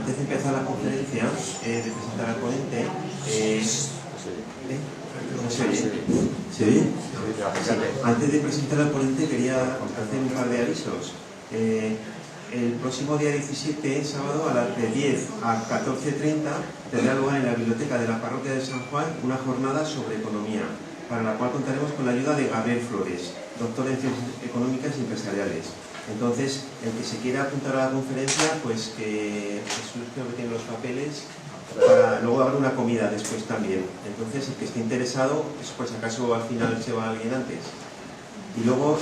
Antes de empezar la conferencia, de presentar al ponente, ¿no se oye? ¿Se oye? Sí. Antes de presentar al ponente quería hacer un par de avisos. El próximo día 17, sábado, a las de 10 a 14:30, tendrá lugar en la biblioteca de la parroquia de San Juan una jornada sobre economía, para la cual contaremos con la ayuda de Gabriel Flores, doctor en Ciencias Económicas y Empresariales. Entonces, el que se quiera apuntar a la conferencia, pues que Jesús creo que tiene los papeles, luego habrá una comida después también. Entonces, el que esté interesado, pues acaso al final se va alguien antes. Y luego,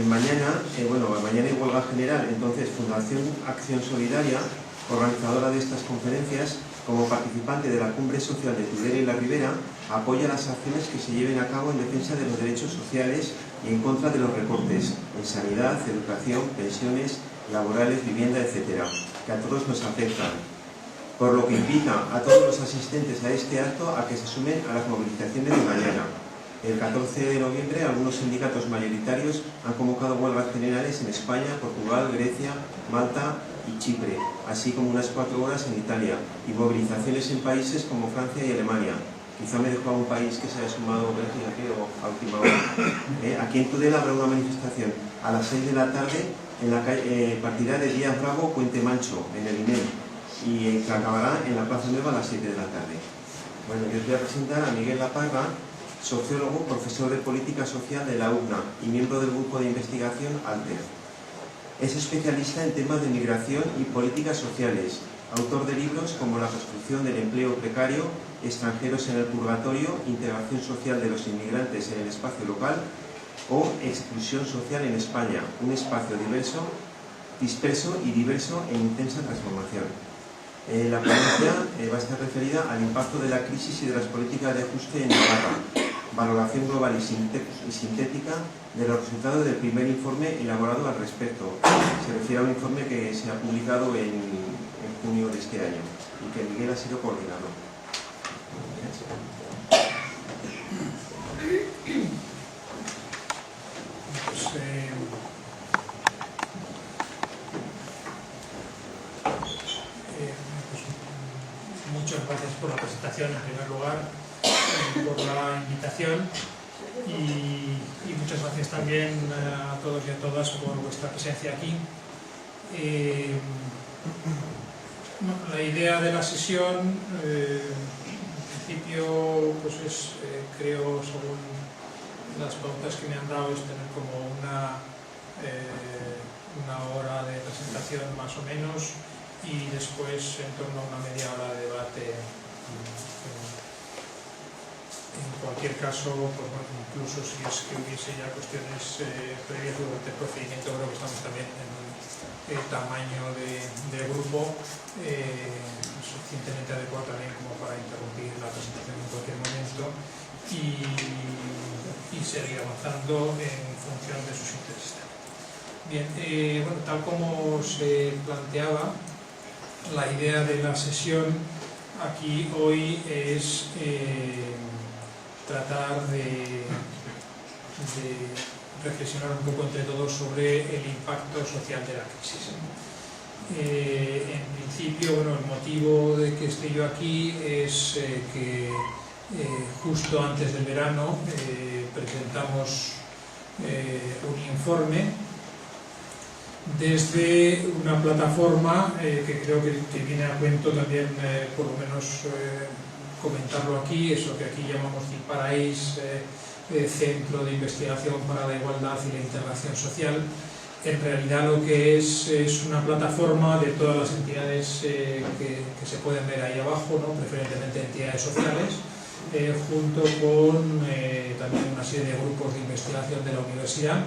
mañana hay huelga general. Entonces, Fundación Acción Solidaria, organizadora de estas conferencias, como participante de la Cumbre Social de Tudela y la Ribera, apoya las acciones que se lleven a cabo en defensa de los derechos sociales y en contra de los recortes en sanidad, educación, pensiones, laborales, vivienda, etcétera, que a todos nos afectan. Por lo que invita a todos los asistentes a este acto a que se sumen a las movilizaciones de mañana. El 14 de noviembre, algunos sindicatos mayoritarios han convocado huelgas generales en España, Portugal, Grecia, Malta y Chipre, así como unas 4 horas en Italia, y movilizaciones en países como Francia y Alemania. Quizá me dejo a un país que se haya sumado Bélgica a última hora. Aquí en Tudela habrá una manifestación a las 6 de la tarde en la calle partida de Díaz Bravo, Puente Mancho, en el INEM, y que acabará en la Plaza Nueva a las 7 de la tarde. Bueno, yo os voy a presentar a Miguel Laparra, sociólogo, profesor de Política Social de la UCNA y miembro del grupo de investigación ALTER. Es especialista en temas de migración y políticas sociales, autor de libros como La construcción del empleo precario, Extranjeros en el purgatorio, Integración social de los inmigrantes en el espacio local o Exclusión social en España, un espacio disperso y diverso en intensa transformación. La ponencia va a estar referida al impacto de la crisis y de las políticas de ajuste en Navarra, valoración global y sintética de los resultados del primer informe elaborado al respecto. Se refiere a un informe que se ha publicado en junio de este año y que Miguel ha sido coordinador. Muchas gracias por la presentación en primer lugar, por la invitación y muchas gracias también a todos y a todas por vuestra presencia aquí. La idea de la sesión, en principio, pues es, creo, según las pautas que me han dado, es tener como una hora de presentación más o menos y después en torno a una media hora de debate. En cualquier caso, pues bueno, incluso si es que hubiese ya cuestiones previas durante el procedimiento, creo que estamos también en un tamaño de grupo suficientemente adecuado también como para interrumpir la presentación en cualquier momento y seguir avanzando en función de sus intereses. Bien, bueno, tal como se planteaba, la idea de la sesión aquí hoy es tratar de reflexionar un poco entre todos sobre el impacto social de la crisis. En principio, bueno, el motivo de que esté yo aquí es que justo antes del verano presentamos un informe desde una plataforma que creo que viene a cuento también, por lo menos comentarlo aquí, eso que aquí llamamos CIPARAIS, Centro de Investigación para la Igualdad y la Integración Social. En realidad lo que es una plataforma de todas las entidades que se pueden ver ahí abajo, ¿no? Preferentemente entidades sociales, junto con también una serie de grupos de investigación de la universidad.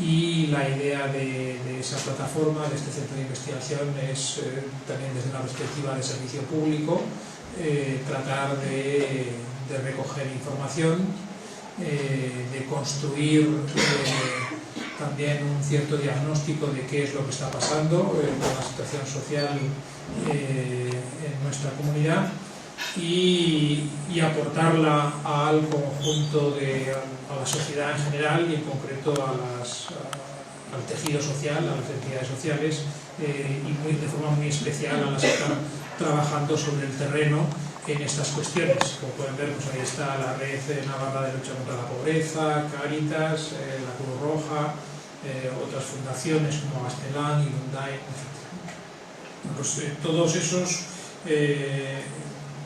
Y la idea de esa plataforma, de este centro de investigación, es también desde una perspectiva de servicio público, tratar de recoger información, de construir también un cierto diagnóstico de qué es lo que está pasando con la situación social en nuestra comunidad y aportarla al conjunto a la sociedad en general y en concreto a al tejido social, a las entidades sociales y de forma muy especial a las que están trabajando sobre el terreno en estas cuestiones. Como pueden ver, pues ahí está la Red Navarra de Lucha contra la Pobreza, Cáritas, la Cruz Roja, otras fundaciones como Gastelán y Lundain, etc. Pues, todos esos,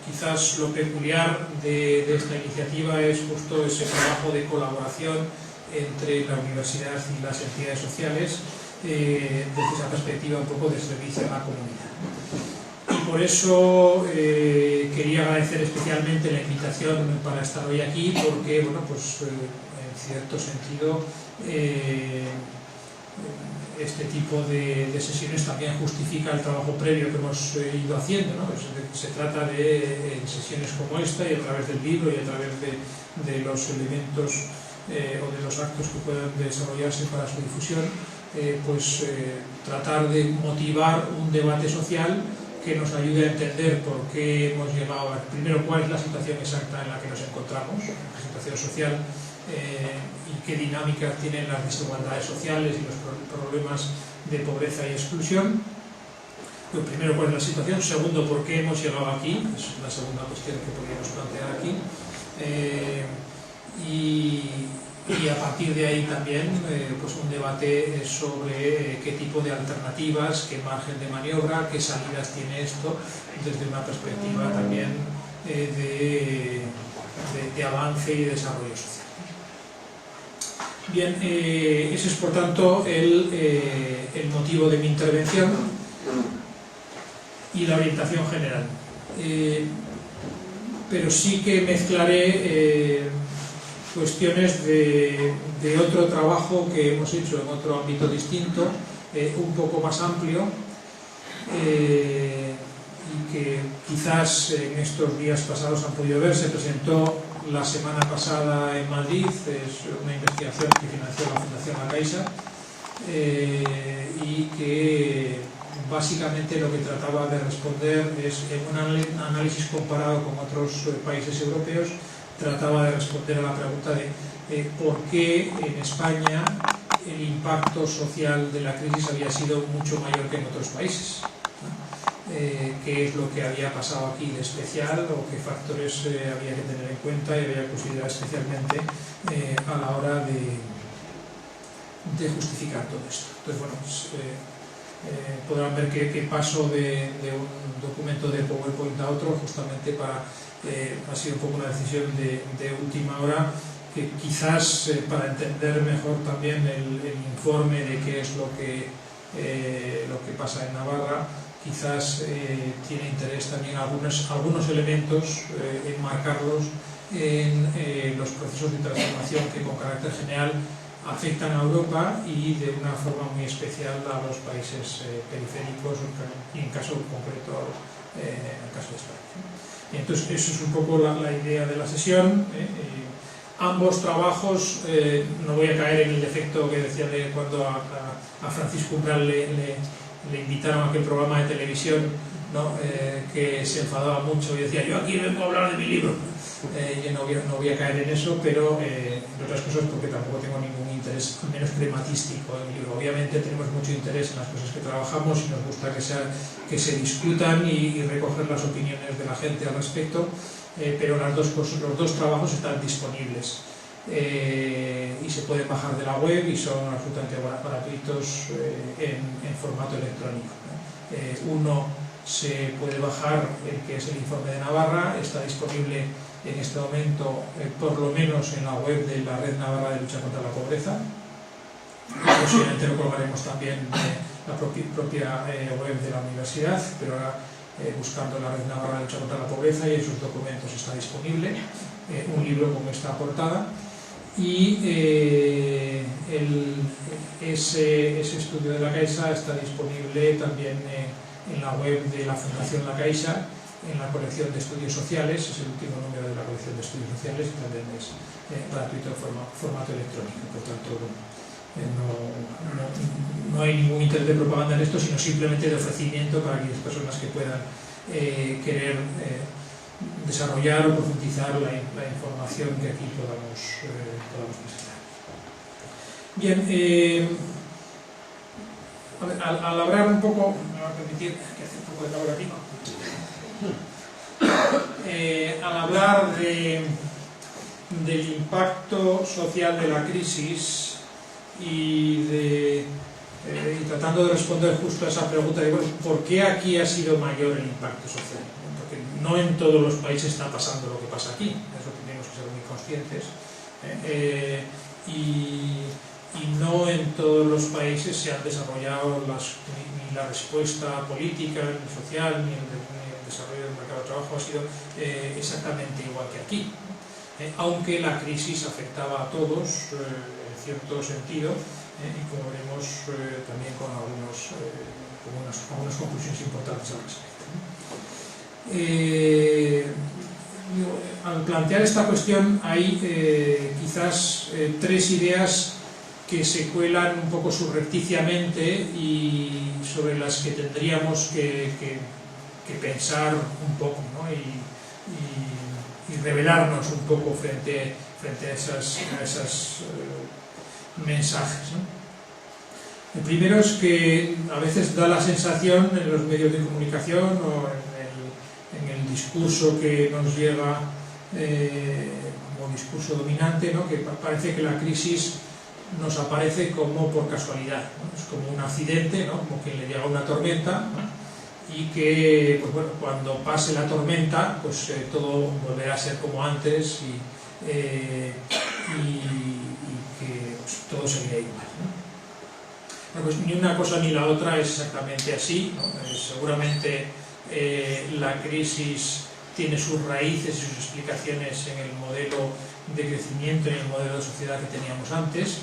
quizás lo peculiar de esta iniciativa es justo ese trabajo de colaboración entre la universidad y las entidades sociales desde esa perspectiva un poco de servicio a la comunidad. Y por eso quería agradecer especialmente la invitación para estar hoy aquí, porque, bueno, pues en cierto sentido este tipo de sesiones también justifica el trabajo previo que hemos ido haciendo, ¿no? Se trata de sesiones como esta y a través del libro y a través de los elementos o de los actos que puedan desarrollarse para su difusión, tratar de motivar un debate social que nos ayude a entender por qué hemos llegado primero, cuál es la situación exacta en la que nos encontramos, la situación social, y qué dinámicas tienen las desigualdades sociales y los problemas de pobreza y exclusión. Lo primero, cuál es la situación. Segundo, por qué hemos llegado aquí, es la segunda cuestión que podríamos plantear aquí. Y a partir de ahí también pues un debate sobre qué tipo de alternativas, qué margen de maniobra, qué salidas tiene esto desde una perspectiva también de avance y desarrollo social. Bien, ese es por tanto el motivo de mi intervención y la orientación general. Pero sí que mezclaré cuestiones de otro trabajo que hemos hecho en otro ámbito distinto, un poco más amplio, y que quizás en estos días pasados han podido ver. Se presentó la semana pasada en Madrid, es una investigación que financió la Fundación La Caixa, y que básicamente lo que trataba de responder es, en un análisis comparado con otros países europeos, trataba de responder a la pregunta de por qué en España el impacto social de la crisis había sido mucho mayor que en otros países, ¿no? Qué es lo que había pasado aquí de especial o qué factores había que tener en cuenta y había que considerar especialmente a la hora de justificar todo esto. Entonces, bueno, pues, podrán ver que paso de un documento de PowerPoint a otro justamente para... ha sido un poco una decisión de última hora, que quizás para entender mejor también el informe de qué es lo que pasa en Navarra, quizás tiene interés también algunos elementos enmarcarlos en los procesos de transformación que con carácter general afectan a Europa y de una forma muy especial a los países periféricos, y en caso concreto, en el caso de España. Entonces, eso es un poco la idea de la sesión. Ambos trabajos, no voy a caer en el defecto que decía de cuando a Francisco Umbral le invitaron a aquel programa de televisión, ¿no? Que se enfadaba mucho y decía, yo aquí vengo a hablar de mi libro. Yo no voy a caer en eso, pero entre otras cosas porque tampoco tengo ningún interés, al menos crematístico, en el libro. Obviamente tenemos mucho interés en las cosas que trabajamos y nos gusta que se discutan y recoger las opiniones de la gente al respecto, pero los dos trabajos están disponibles y se pueden bajar de la web y son absolutamente gratuitos en formato electrónico. Uno se puede bajar, el que es el informe de Navarra, está disponible en este momento, por lo menos en la web de la Red Navarra de Lucha contra la Pobreza. Posiblemente lo colgaremos también en la propia web de la universidad, pero ahora buscando la Red Navarra de Lucha contra la Pobreza y en sus documentos está disponible un libro con esta portada. Y ese estudio de La Caixa está disponible también en la web de la Fundación La Caixa, en la colección de estudios sociales. Es el último número de la colección de estudios sociales y también es gratuito en formato electrónico. Por tanto, no hay ningún interés de propaganda en esto, sino simplemente de ofrecimiento para aquellas personas que puedan querer desarrollar o profundizar la información que aquí podamos presentar. Bien, Al hablar un poco, me va a permitir que hace un poco de labor aquí, al hablar del impacto social de la crisis y tratando de responder justo a esa pregunta de, bueno, ¿por qué aquí ha sido mayor el impacto social? Porque no en todos los países está pasando lo que pasa aquí, eso tenemos que ser muy conscientes, y no en todos los países se han desarrollado ni la respuesta política, ni social, ni el desarrollo del mercado de trabajo ha sido exactamente igual que aquí, aunque la crisis afectaba a todos en cierto sentido, y como veremos también con algunas conclusiones importantes al respecto. Al plantear esta cuestión hay quizás tres ideas que se cuelan un poco subrepticiamente y sobre las que tendríamos que pensar un poco, ¿no? y revelarnos un poco frente a esos mensajes, ¿no? El primero es que a veces da la sensación en los medios de comunicación o en el discurso que nos llega como discurso dominante, ¿no? Que parece que la crisis nos aparece como por casualidad, ¿no? Es como un accidente, ¿no? Como que le llega una tormenta, ¿no? Y que pues bueno, cuando pase la tormenta pues todo volverá a ser como antes y que pues, todo seguirá igual, ¿no? Bueno, pues ni una cosa ni la otra es exactamente así, ¿no? Seguramente la crisis tiene sus raíces y sus explicaciones en el modelo de crecimiento y en el modelo de sociedad que teníamos antes.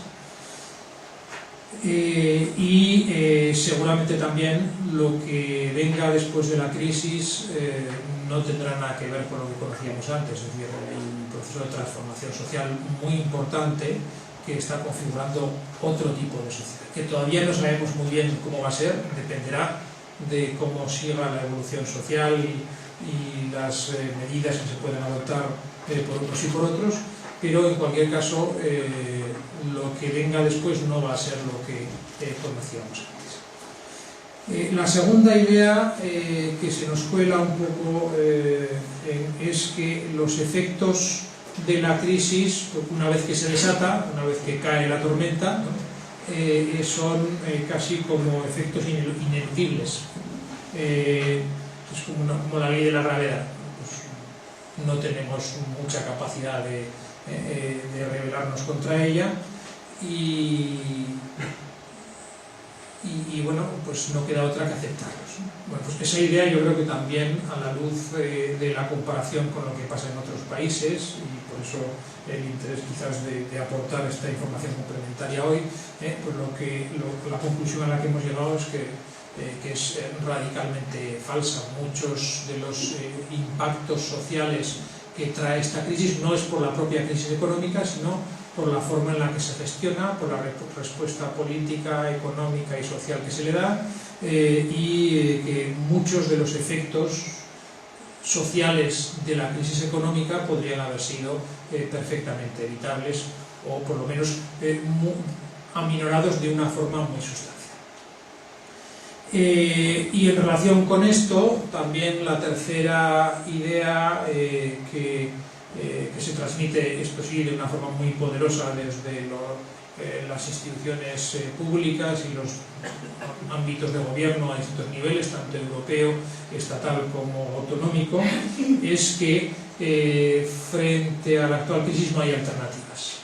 Seguramente también lo que venga después de la crisis no tendrá nada que ver con lo que conocíamos antes, es decir, hay un proceso de transformación social muy importante que está configurando otro tipo de sociedad, que todavía no sabemos muy bien cómo va a ser, dependerá de cómo siga la evolución social y las medidas que se pueden adoptar por unos y por otros, pero en cualquier caso lo que venga después no va a ser lo que conocíamos antes. La segunda idea que se nos cuela un poco es que los efectos de la crisis, una vez que se desata, una vez que cae la tormenta, ¿no? Son casi como efectos ineludibles. Es como la ley de la gravedad. Pues no tenemos mucha capacidad de rebelarnos contra ella y bueno, pues no queda otra que aceptarlos, ¿no? Bueno, pues esa idea yo creo que también a la luz de la comparación con lo que pasa en otros países, y por eso el interés quizás de aportar esta información complementaria hoy, pues la conclusión a la que hemos llegado es que es radicalmente falsa. Muchos de los impactos sociales que trae esta crisis no es por la propia crisis económica, sino por la forma en la que se gestiona, por la respuesta política, económica y social que se le da, y que muchos de los efectos sociales de la crisis económica podrían haber sido perfectamente evitables o por lo menos aminorados de una forma muy sustancial. Y en relación con esto, también la tercera idea que se transmite, esto sí, de una forma muy poderosa desde las instituciones públicas y los ámbitos de gobierno a distintos niveles, tanto europeo, estatal como autonómico, es que frente a la actual crisis no hay alternativas.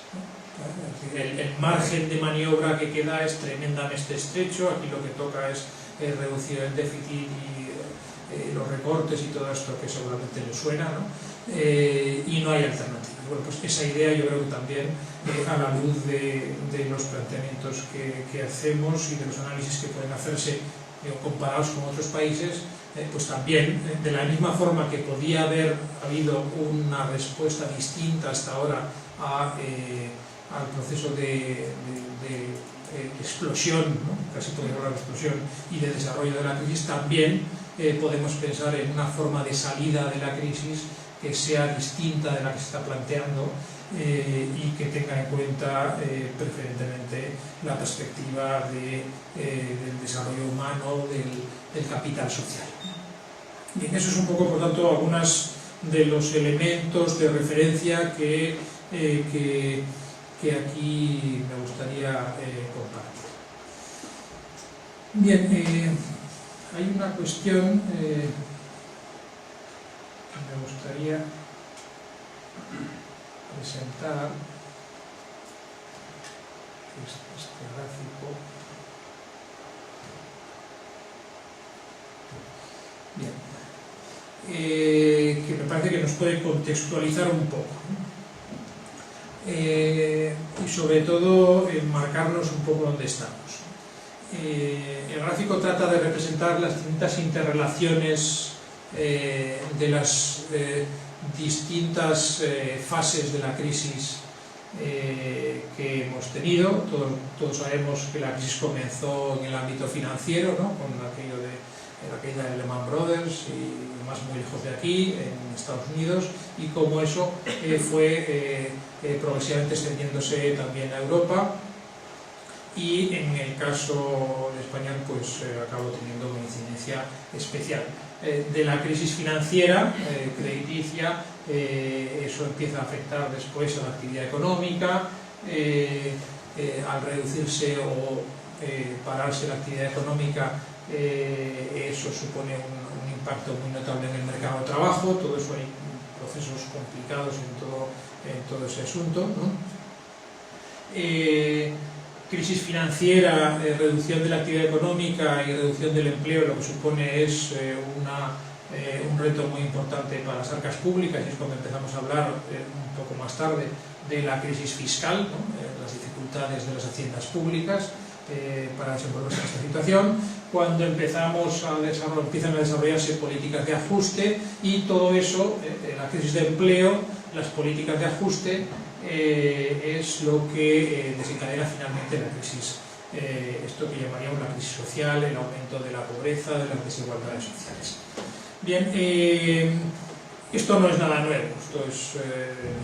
El margen de maniobra que queda es tremendamente estrecho. Aquí lo que toca es reducir el déficit y los recortes y todo esto que seguramente le suena, ¿no? Y no hay alternativa. Bueno, pues esa idea yo creo que también a la luz de los planteamientos que hacemos y de los análisis que pueden hacerse comparados con otros países, pues también de la misma forma que podía haber habido una respuesta distinta hasta ahora al proceso de explosión, ¿no? Casi podemos hablar de explosión, y de desarrollo de la crisis, también podemos pensar en una forma de salida de la crisis que sea distinta de la que se está planteando y que tenga en cuenta preferentemente la perspectiva del desarrollo humano, del capital social. Bien, eso es un poco, por tanto, algunos de los elementos de referencia que aquí me gustaría compartir. Bien, hay una cuestión que me gustaría presentar, este gráfico. Bien, que me parece que nos puede contextualizar un poco, y sobre todo marcarnos un poco dónde estamos. El gráfico trata de representar las distintas interrelaciones de las distintas fases de la crisis que hemos tenido. Todos sabemos que la crisis comenzó en el ámbito financiero, ¿no?, con aquello de la caída de Lehman Brothers y más muy lejos de aquí, en Estados Unidos, y cómo eso fue progresivamente extendiéndose también a Europa, y en el caso español pues acabó teniendo una incidencia especial. De la crisis financiera, crediticia, eso empieza a afectar después a la actividad económica, al reducirse o pararse la actividad económica, eso supone un impacto muy notable en el mercado de trabajo. Todo eso, hay procesos complicados en todo ese asunto, ¿no? Crisis financiera, reducción de la actividad económica y reducción del empleo, lo que supone es un reto muy importante para las arcas públicas, y es cuando empezamos a hablar un poco más tarde de la crisis fiscal, ¿no?, las dificultades de las haciendas públicas para desenvolverse en esta situación, cuando empiezan a desarrollarse políticas de ajuste, y todo eso, la crisis de empleo, las políticas de ajuste, es lo que desencadena finalmente la crisis, esto que llamaríamos la crisis social, el aumento de la pobreza, de las desigualdades sociales. Bien, esto no es nada nuevo, esto es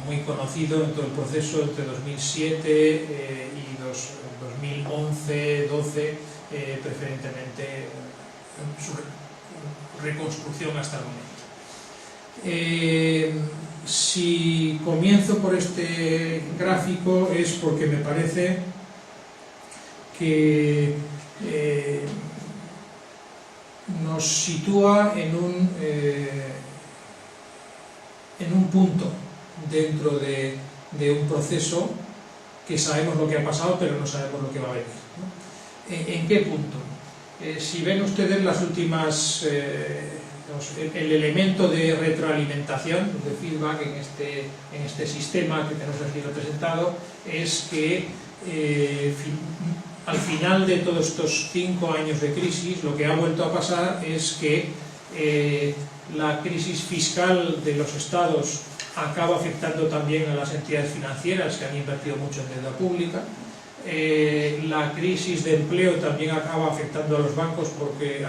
muy conocido en todo el proceso entre 2007 y 2011-12, preferentemente su reconstrucción hasta el momento. Si comienzo por este gráfico es porque me parece que nos sitúa en un punto dentro de un proceso que sabemos lo que ha pasado, pero no sabemos lo que va a venir, ¿no? ¿En qué punto? Si ven ustedes las últimas, el elemento de retroalimentación, de feedback en este sistema que tenemos aquí representado, es que al final de todos estos 5 años de crisis, lo que ha vuelto a pasar es que la crisis fiscal de los estados acaba afectando también a las entidades financieras que han invertido mucho en deuda pública. La crisis de empleo también acaba afectando a los bancos porque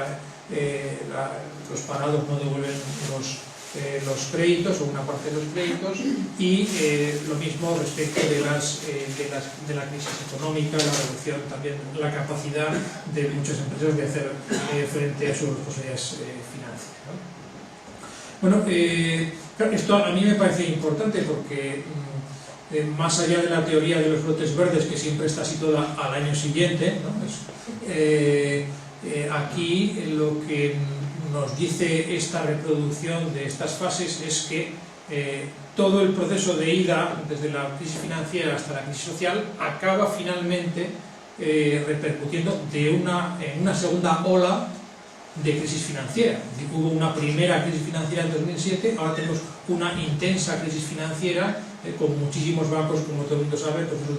los parados no devuelven los créditos o una parte de los créditos, y lo mismo respecto de la crisis económica, la reducción también, la capacidad de muchas empresas de hacer frente a sus responsabilidades financieras, ¿no? Bueno, esto a mí me parece importante porque más allá de la teoría de los brotes verdes, que siempre está situada al año siguiente, ¿no?, aquí lo que nos dice esta reproducción de estas fases es que todo el proceso de ida desde la crisis financiera hasta la crisis social acaba finalmente repercutiendo en una segunda ola de crisis financiera. Hubo una primera crisis financiera en 2007, ahora tenemos una intensa crisis financiera con muchísimos bancos, como todo el mundo sabe, procesos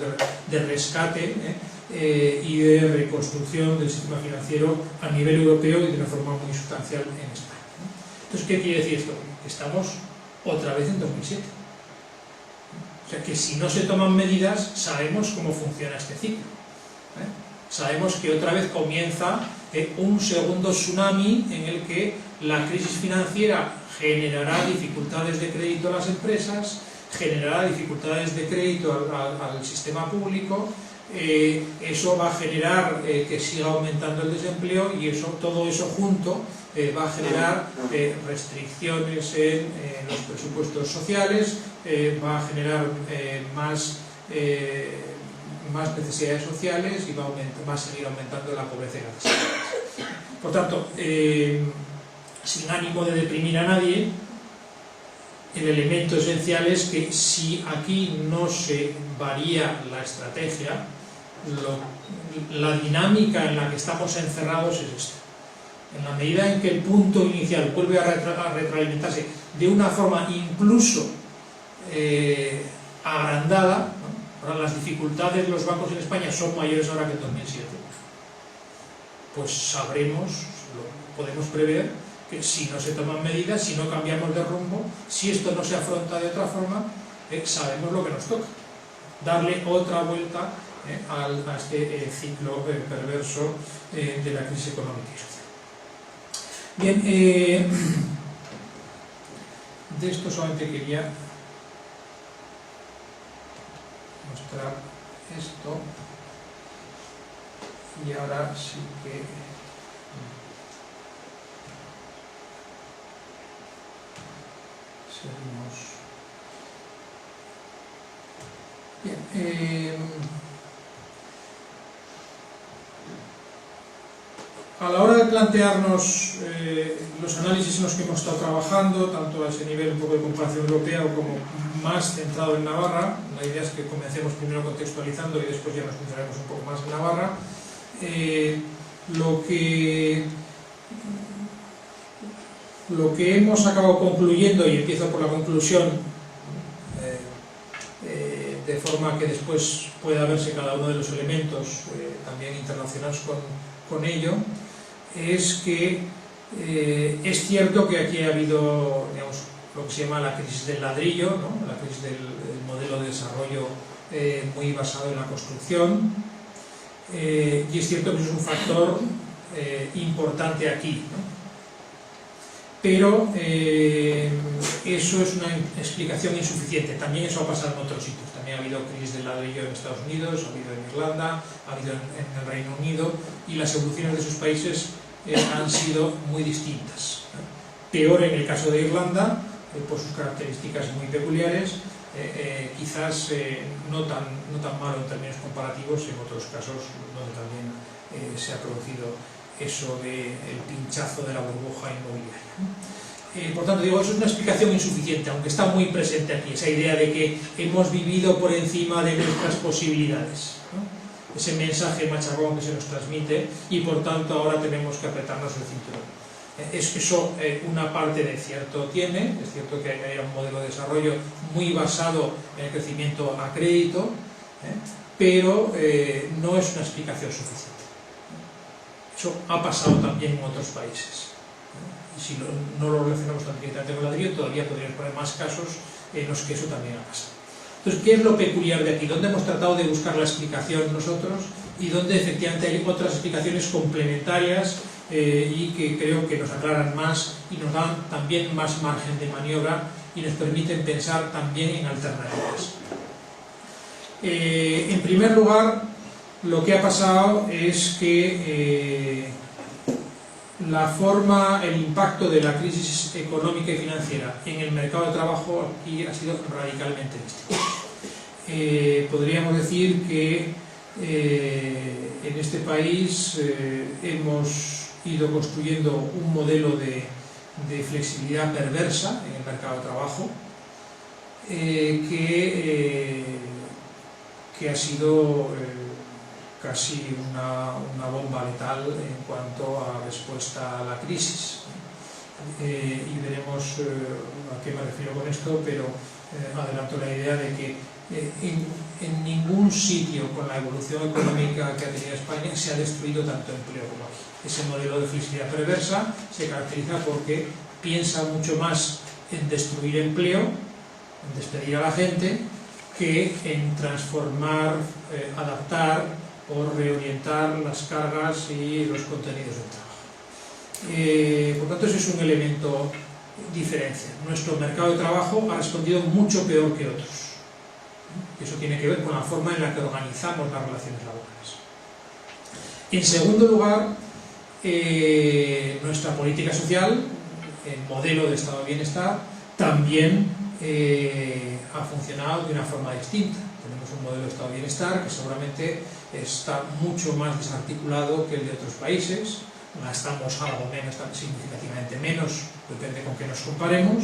de rescate y de reconstrucción del sistema financiero a nivel europeo y de una forma muy sustancial en España, ¿no? Entonces, ¿qué quiere decir esto? Que estamos otra vez en 2007. O sea, que si no se toman medidas, sabemos cómo funciona este ciclo, Sabemos que otra vez comienza un segundo tsunami en el que la crisis financiera generará dificultades de crédito a las empresas, generará dificultades de crédito al sistema público, eso va a generar que siga aumentando el desempleo y todo eso junto va a generar restricciones en los presupuestos sociales, va a generar más necesidades sociales y va a seguir aumentando la pobreza y la desigualdad. Por tanto, sin ánimo de deprimir a nadie, el elemento esencial es que si aquí no se varía la estrategia, la dinámica en la que estamos encerrados es esta. En la medida en que el punto inicial vuelve a retroalimentarse de una forma incluso agrandada, ¿no? Ahora las dificultades de los bancos en España son mayores ahora que en 2007, pues podemos prever que si no se toman medidas, si no cambiamos de rumbo, si esto no se afronta de otra forma, sabemos lo que nos toca, darle otra vuelta a este ciclo perverso de la crisis económica y social. Bien, de esto solamente quería mostrar esto y ahora sí que seguimos. Bien, a la hora de plantearnos los análisis en los que hemos estado trabajando, tanto a ese nivel un poco de comparación europea o como más centrado en Navarra, la idea es que comencemos primero contextualizando y después ya nos centraremos un poco más en Navarra, lo que hemos acabado concluyendo, y empiezo por la conclusión, de forma que después pueda verse cada uno de los elementos también interrelacionados con ello, es que es cierto que aquí ha habido, digamos, lo que se llama la crisis del ladrillo, ¿no? La crisis del modelo de desarrollo muy basado en la construcción, y es cierto que eso es un factor importante aquí, ¿no? Pero eso es una explicación insuficiente. También eso ha pasado en otros sitios. También ha habido crisis del ladrillo en Estados Unidos, ha habido en Irlanda, ha habido en el Reino Unido, y las evoluciones de esos países han sido muy distintas. Peor en el caso de Irlanda, por sus características muy peculiares, quizás no tan malo en términos comparativos en otros casos donde también se ha producido eso del pinchazo de la burbuja inmobiliaria. Por tanto, digo, eso es una explicación insuficiente, aunque está muy presente aquí, esa idea de que hemos vivido por encima de nuestras posibilidades, ¿no? Ese mensaje machacón que se nos transmite, y por tanto ahora tenemos que apretarnos el cinturón. Eso una parte de cierto tiene, es cierto que hay un modelo de desarrollo muy basado en el crecimiento a crédito, pero no es una explicación suficiente. Eso ha pasado también en otros países. Y si no lo relacionamos tan directamente con el ladrillo, todavía podríamos poner más casos en los que eso también ha pasado. Entonces, ¿qué es lo peculiar de aquí? ¿Dónde hemos tratado de buscar la explicación nosotros? Y dónde efectivamente hay otras explicaciones complementarias y que creo que nos aclaran más y nos dan también más margen de maniobra y nos permiten pensar también en alternativas. En primer lugar, lo que ha pasado es que el impacto de la crisis económica y financiera en el mercado de trabajo aquí ha sido radicalmente distinto. Podríamos decir que en este país hemos ido construyendo un modelo de flexibilidad perversa en el mercado de trabajo que ha sido casi una bomba letal en cuanto a respuesta a la crisis. Y veremos a qué me refiero con esto, pero adelanto la idea de que en ningún sitio con la evolución económica que ha tenido España se ha destruido tanto empleo como aquí. Ese modelo de flexibilidad perversa se caracteriza porque piensa mucho más en destruir empleo, en despedir a la gente, que en transformar, adaptar o reorientar las cargas y los contenidos del trabajo. Por tanto, ese es un elemento diferencia. Nuestro mercado de trabajo ha respondido mucho peor que otros. Eso tiene que ver con la forma en la que organizamos las relaciones laborales. En segundo lugar, nuestra política social, el modelo de estado de bienestar, también ha funcionado de una forma distinta. Tenemos un modelo de estado de bienestar que seguramente está mucho más desarticulado que el de otros países. Gastamos algo menos, significativamente menos, depende con qué nos comparemos,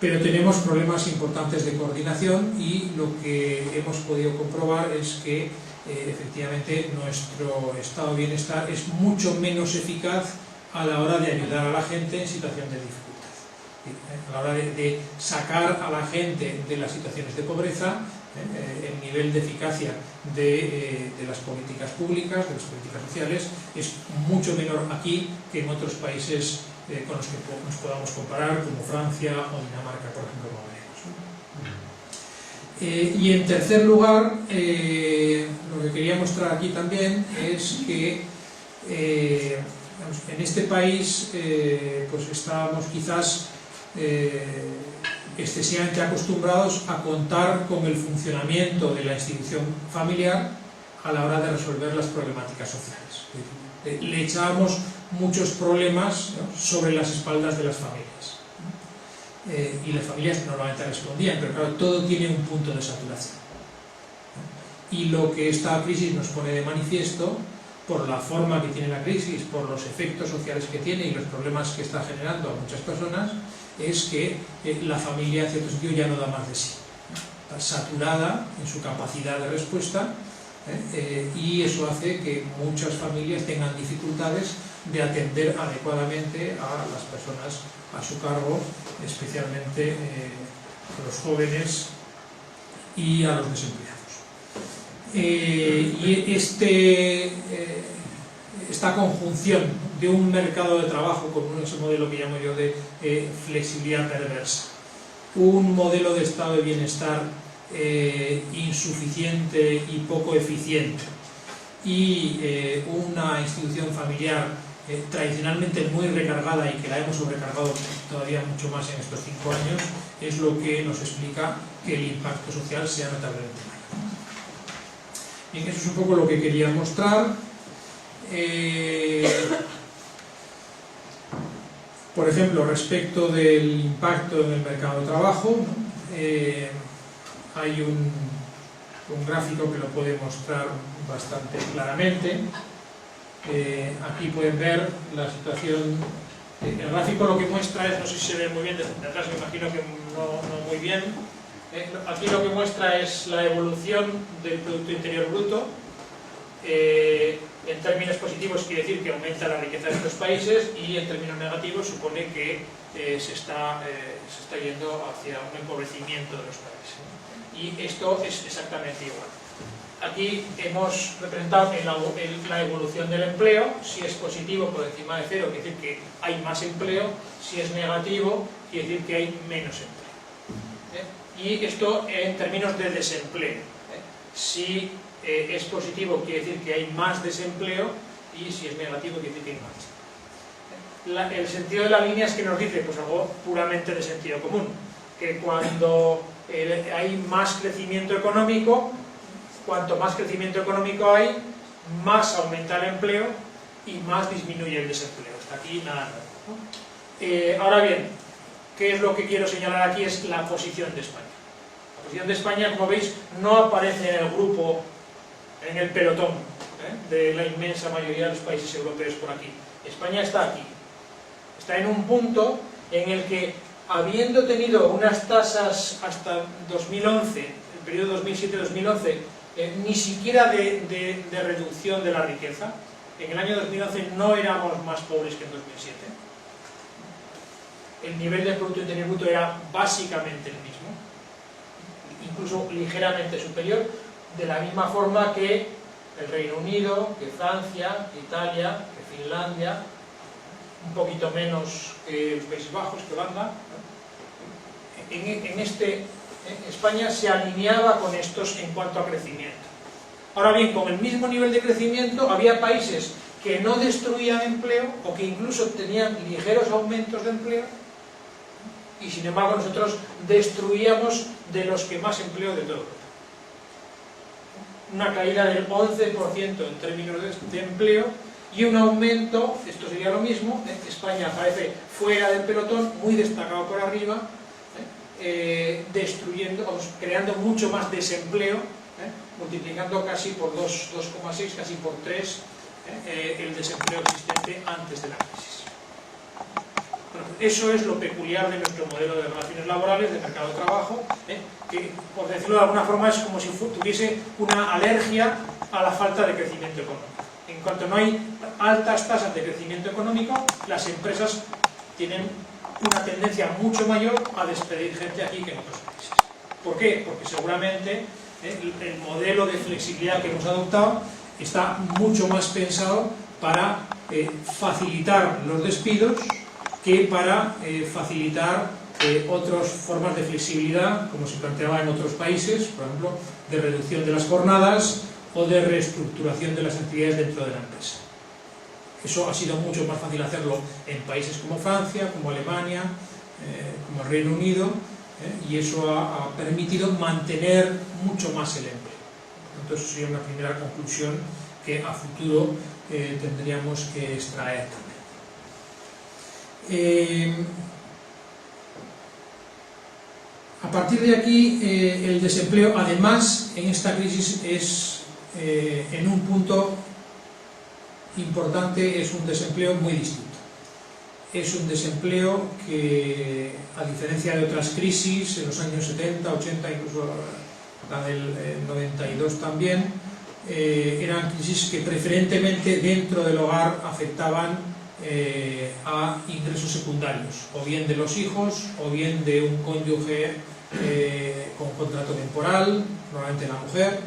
pero tenemos problemas importantes de coordinación, y lo que hemos podido comprobar es que efectivamente nuestro estado de bienestar es mucho menos eficaz a la hora de ayudar a la gente en situación de dificultad, a la hora de sacar a la gente de las situaciones de pobreza. El nivel de eficacia de las políticas públicas, de las políticas sociales, es mucho menor aquí que en otros países con los que nos podamos comparar, como Francia o Dinamarca, por ejemplo, como veremos. Y en tercer lugar, lo que quería mostrar aquí también es que en este país pues estábamos quizás excesivamente acostumbrados a contar con el funcionamiento de la institución familiar a la hora de resolver las problemáticas sociales. Le echábamos muchos problemas, ¿no?, sobre las espaldas de las familias. Y las familias normalmente respondían, pero claro, todo tiene un punto de saturación. Y lo que esta crisis nos pone de manifiesto, por la forma que tiene la crisis, por los efectos sociales que tiene y los problemas que está generando a muchas personas, es que la familia en cierto sentido ya no da más de sí. Está saturada en su capacidad de respuesta, y eso hace que muchas familias tengan dificultades de atender adecuadamente a las personas a su cargo, especialmente a los jóvenes y a los desempleados. Y esta conjunción de un mercado de trabajo con ese modelo que llamo yo de flexibilidad perversa, un modelo de estado de bienestar insuficiente y poco eficiente, y una institución familiar tradicionalmente muy recargada, y que la hemos sobrecargado todavía mucho más en estos 5 años, es lo que nos explica que el impacto social sea notablemente mayor. Bien, eso es un poco lo que quería mostrar. Por ejemplo, respecto del impacto en el mercado de trabajo, ¿no? Hay un gráfico que lo puede mostrar bastante claramente. Aquí pueden ver la situación. El gráfico lo que muestra es, no sé si se ve muy bien, desde atrás me imagino que no muy bien. Aquí lo que muestra es la evolución del Producto Interior Bruto. En términos positivos quiere decir que aumenta la riqueza de estos países, y en términos negativos supone que se está yendo hacia un empobrecimiento de los países. Y esto es exactamente igual. Aquí hemos representado la evolución del empleo. Si es positivo, por encima de 0, quiere decir que hay más empleo. Si es negativo, quiere decir que hay menos empleo. Y esto en términos de desempleo. Si es positivo, quiere decir que hay más desempleo, y si es negativo, quiere decir que hay más. El sentido de la línea es que nos dice pues algo puramente de sentido común, que cuando hay más crecimiento económico, cuanto más crecimiento económico hay, más aumenta el empleo y más disminuye el desempleo. Hasta aquí nada nuevo, ¿no? Ahora bien, ¿qué es lo que quiero señalar aquí? Es la posición de España. La posición de España, como veis, no aparece en el grupo, en el pelotón de la inmensa mayoría de los países europeos por aquí. España está aquí. Está en un punto en el que, habiendo tenido unas tasas hasta 2011, el periodo 2007-2011, ni siquiera de reducción de la riqueza. En el año 2011 no éramos más pobres que en 2007. El nivel de Producto Interior Bruto era básicamente el mismo, incluso ligeramente superior, de la misma forma que el Reino Unido, que Francia, que Italia, que Finlandia, un poquito menos que los Países Bajos, que Holanda. España se alineaba con estos en cuanto a crecimiento. Ahora bien, con el mismo nivel de crecimiento había países que no destruían empleo, o que incluso tenían ligeros aumentos de empleo, y sin embargo nosotros destruíamos de los que más empleo de todo Europa. Una caída del 11% en términos de empleo y un aumento, esto sería lo mismo, España aparece fuera del pelotón, muy destacado por arriba, destruyendo, creando mucho más desempleo, multiplicando casi por 2,6, casi por 3 el desempleo existente antes de la crisis. Bueno, eso es lo peculiar de nuestro modelo de relaciones laborales, de mercado de trabajo, que, por decirlo de alguna forma, es como si tuviese una alergia a la falta de crecimiento económico. En cuanto no hay altas tasas de crecimiento económico, las empresas tienen una tendencia mucho mayor a despedir gente aquí que en otros países. ¿Por qué? Porque seguramente el modelo de flexibilidad que hemos adoptado está mucho más pensado para facilitar los despidos que para facilitar otras formas de flexibilidad, como se planteaba en otros países, por ejemplo, de reducción de las jornadas o de reestructuración de las actividades dentro de la empresa. Eso ha sido mucho más fácil hacerlo en países como Francia, como Alemania, como el Reino Unido, y eso ha permitido mantener mucho más el empleo. Entonces sería una primera conclusión que a futuro tendríamos que extraer también. A partir de aquí, el desempleo, además, en esta crisis es, en un punto importante, es un desempleo muy distinto. Es un desempleo que, a diferencia de otras crisis, en los años 70, 80, incluso la del 92 también, eran crisis que preferentemente dentro del hogar afectaban a ingresos secundarios, o bien de los hijos, o bien de un cónyuge con contrato temporal, normalmente la mujer.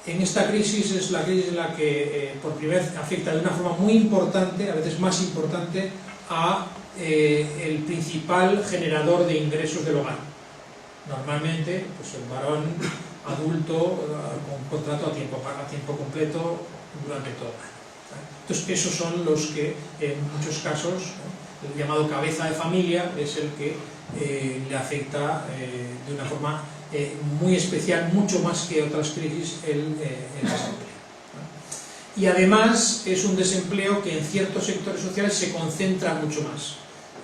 En esta crisis es la crisis en la que por primera vez afecta de una forma muy importante, a veces más importante, a el principal generador de ingresos del hogar. Normalmente, pues el varón adulto con contrato a tiempo completo durante todo el año. Entonces, esos son los que, en muchos casos, el llamado cabeza de familia es el que le afecta de una forma muy especial, mucho más que otras crisis, el desempleo. Y además es un desempleo que en ciertos sectores sociales se concentra mucho más.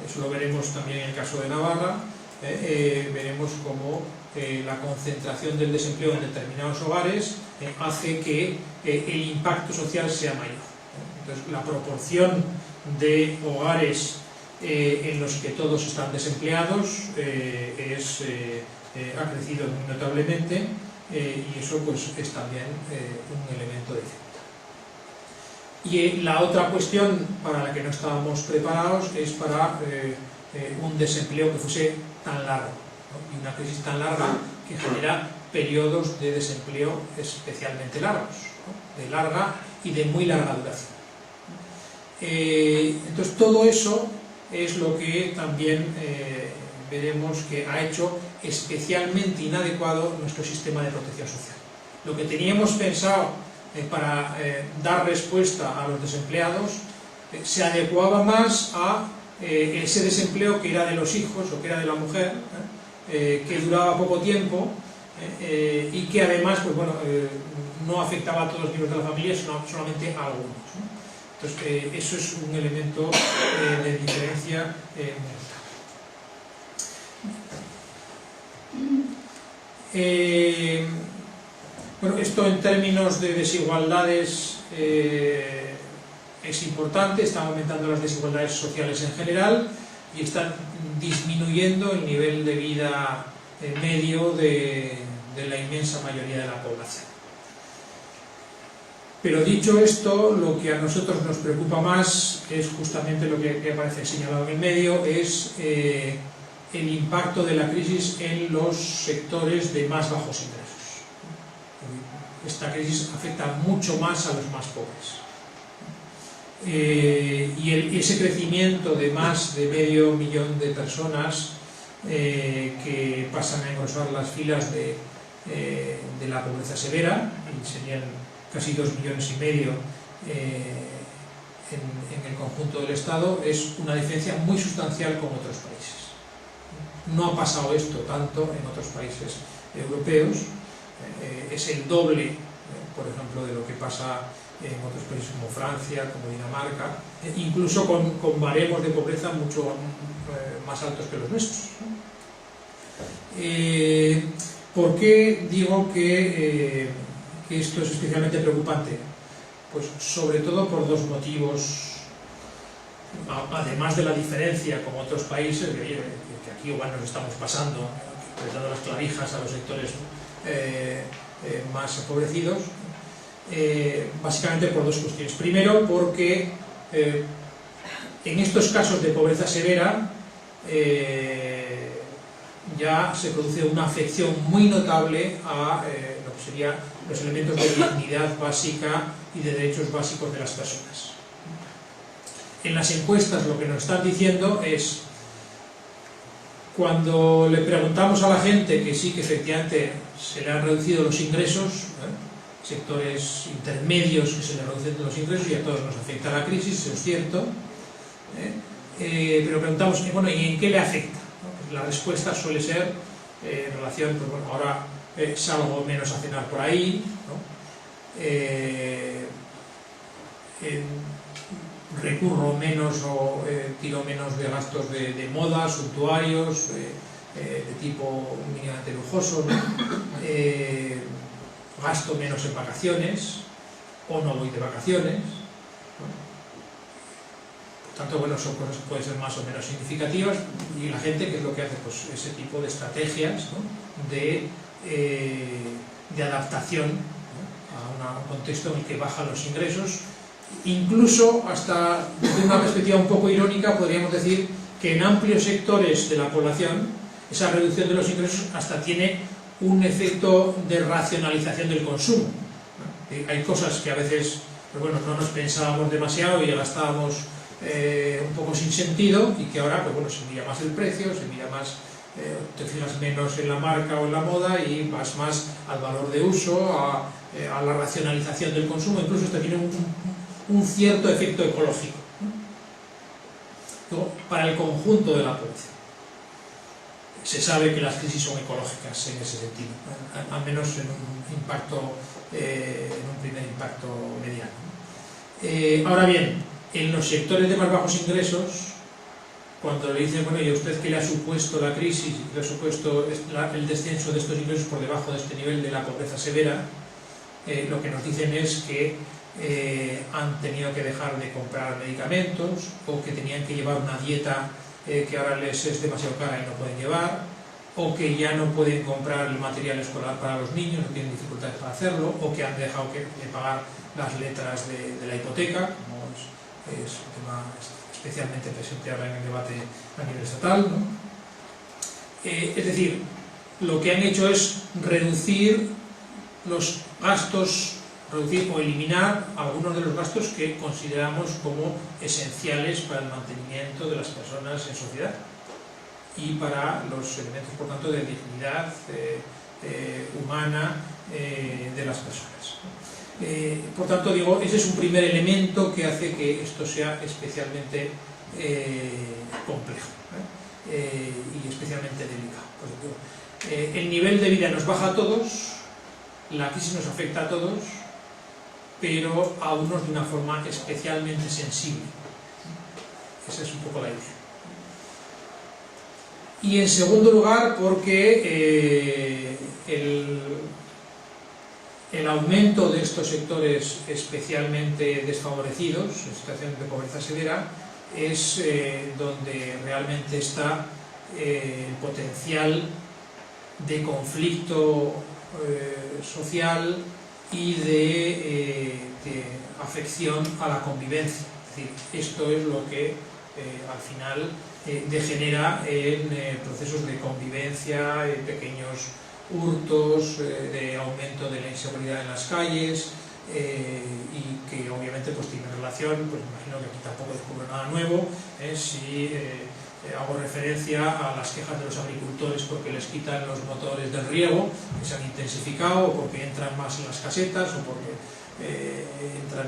Eso lo veremos también en el caso de Navarra. Veremos cómo la concentración del desempleo en determinados hogares hace que el impacto social sea mayor. Entonces, la proporción de hogares en los que todos están desempleados ha crecido muy notablemente, y eso pues es también un elemento de dificultad. Y la otra cuestión para la que no estábamos preparados es para un desempleo que fuese tan largo, ¿no? Y una crisis tan larga que genera periodos de desempleo especialmente largos, ¿no? De larga y de muy larga duración. Entonces todo eso es lo que también veremos que ha hecho especialmente inadecuado nuestro sistema de protección social. Lo que teníamos pensado para dar respuesta a los desempleados se adecuaba más a ese desempleo que era de los hijos o que era de la mujer, que duraba poco tiempo y que además pues, bueno, no afectaba a todos los miembros de la familia, sino solamente a algunos, ¿no? Entonces, eso es un elemento de diferencia muy notable. Bueno, esto en términos de desigualdades es importante, están aumentando las desigualdades sociales en general y están disminuyendo el nivel de vida medio de la inmensa mayoría de la población. Pero dicho esto, lo que a nosotros nos preocupa más es justamente lo que aparece señalado en el medio, es el impacto de la crisis en los sectores de más bajos ingresos. Esta crisis afecta mucho más a los más pobres. Y ese crecimiento de más de medio millón de personas que pasan a engrosar las filas de la pobreza severa, y serían casi 2,5 millones en el conjunto del Estado, es una diferencia muy sustancial con otros países. No ha pasado esto tanto en otros países europeos, es el doble, por ejemplo, de lo que pasa en otros países como Francia, como Dinamarca, incluso con baremos de pobreza mucho más altos que los nuestros, ¿no? ¿Por qué digo que esto es especialmente preocupante? Pues sobre todo por dos motivos, además de la diferencia con otros países, que aquí igual nos estamos pasando, apretando las clavijas a los sectores más empobrecidos, básicamente por dos cuestiones. Primero, porque en estos casos de pobreza severa ya se produce una afección muy notable a lo que serían los elementos de dignidad básica y de derechos básicos de las personas. En las encuestas lo que nos están diciendo es, cuando le preguntamos a la gente que sí, que efectivamente se le han reducido los ingresos, sectores intermedios que se le reducen los ingresos, y a todos nos afecta la crisis, eso es cierto, pero preguntamos, bueno, ¿y en qué le afecta? Pues la respuesta suele ser en relación, pues bueno, ahora salgo menos a cenar por ahí, ¿no? Recurro menos o tiro menos de gastos de moda, suntuarios, de tipo mínimamente lujoso, ¿no? Gasto menos en vacaciones, o no voy de vacaciones, ¿no? Por tanto, bueno, son cosas que pueden ser más o menos significativas, y la gente, ¿qué es lo que hace? Pues ese tipo de estrategias, ¿no? de adaptación, ¿no? a un contexto en el que bajan los ingresos. Incluso, hasta desde una perspectiva un poco irónica, podríamos decir que en amplios sectores de la población esa reducción de los ingresos hasta tiene un efecto de racionalización del consumo. Hay cosas que a veces, pues bueno, no nos pensábamos demasiado y gastábamos un poco sin sentido, y que ahora, pues bueno, se mira más el precio, se mira más, te fijas menos en la marca o en la moda y vas más al valor de uso, a la racionalización del consumo. Incluso esto tiene un cierto efecto ecológico, ¿no? Para el conjunto de la población. Se sabe que las crisis son ecológicas en ese sentido, al menos en un impacto, en un primer impacto mediano. Ahora bien, en los sectores de más bajos ingresos, cuando le dicen, bueno, ¿y a usted qué le ha supuesto la crisis, qué le ha supuesto el descenso de estos ingresos por debajo de este nivel de la pobreza severa? Lo que nos dicen es que han tenido que dejar de comprar medicamentos, o que tenían que llevar una dieta que ahora les es demasiado cara y no pueden llevar, o que ya no pueden comprar el material escolar para los niños, no tienen dificultades para hacerlo, o que han dejado de pagar las letras de la hipoteca, como es un tema especialmente presente ahora en el debate a nivel estatal, ¿no? Es decir, lo que han hecho es reducir los gastos, reducir o eliminar algunos de los gastos que consideramos como esenciales para el mantenimiento de las personas en sociedad y para los elementos, por tanto, de dignidad humana de las personas. Por tanto, digo, ese es un primer elemento que hace que esto sea especialmente complejo y especialmente delicado. Pues, el nivel de vida nos baja a todos, la crisis nos afecta a todos, pero a unos de una forma especialmente sensible. Esa es un poco la idea. Y en segundo lugar, porque el aumento de estos sectores especialmente desfavorecidos, en situación de pobreza severa, es donde realmente está el potencial de conflicto social y de afección a la convivencia. Es decir, esto es lo que al final degenera en procesos de convivencia, en pequeños hurtos, de aumento de la inseguridad en las calles, y que obviamente pues tiene relación, pues imagino que aquí tampoco descubro nada nuevo, si hago referencia a las quejas de los agricultores porque les quitan los motores del riego, que se han intensificado, o porque entran más en las casetas, o porque entran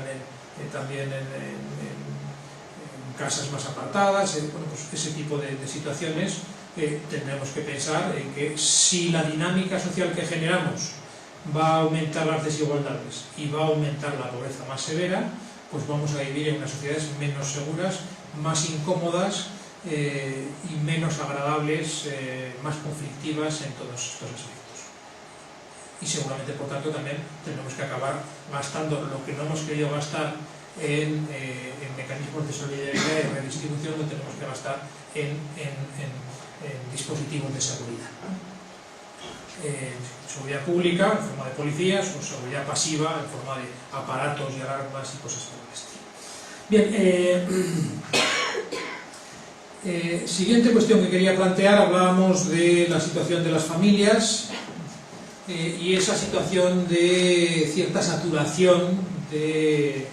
también en casas más apartadas, bueno, pues ese tipo de situaciones tendremos que pensar en que si la dinámica social que generamos va a aumentar las desigualdades y va a aumentar la pobreza más severa, pues vamos a vivir en unas sociedades menos seguras, más incómodas y menos agradables, más conflictivas en todos estos aspectos. Y seguramente, por tanto, también tendremos que acabar gastando lo que no hemos querido gastar en mecanismos de solidaridad y redistribución, lo tenemos que gastar en dispositivos de seguridad. Seguridad pública en forma de policías o seguridad pasiva en forma de aparatos y alarmas y cosas por el estilo. Bien, siguiente cuestión que quería plantear, hablábamos de la situación de las familias y esa situación de cierta saturación de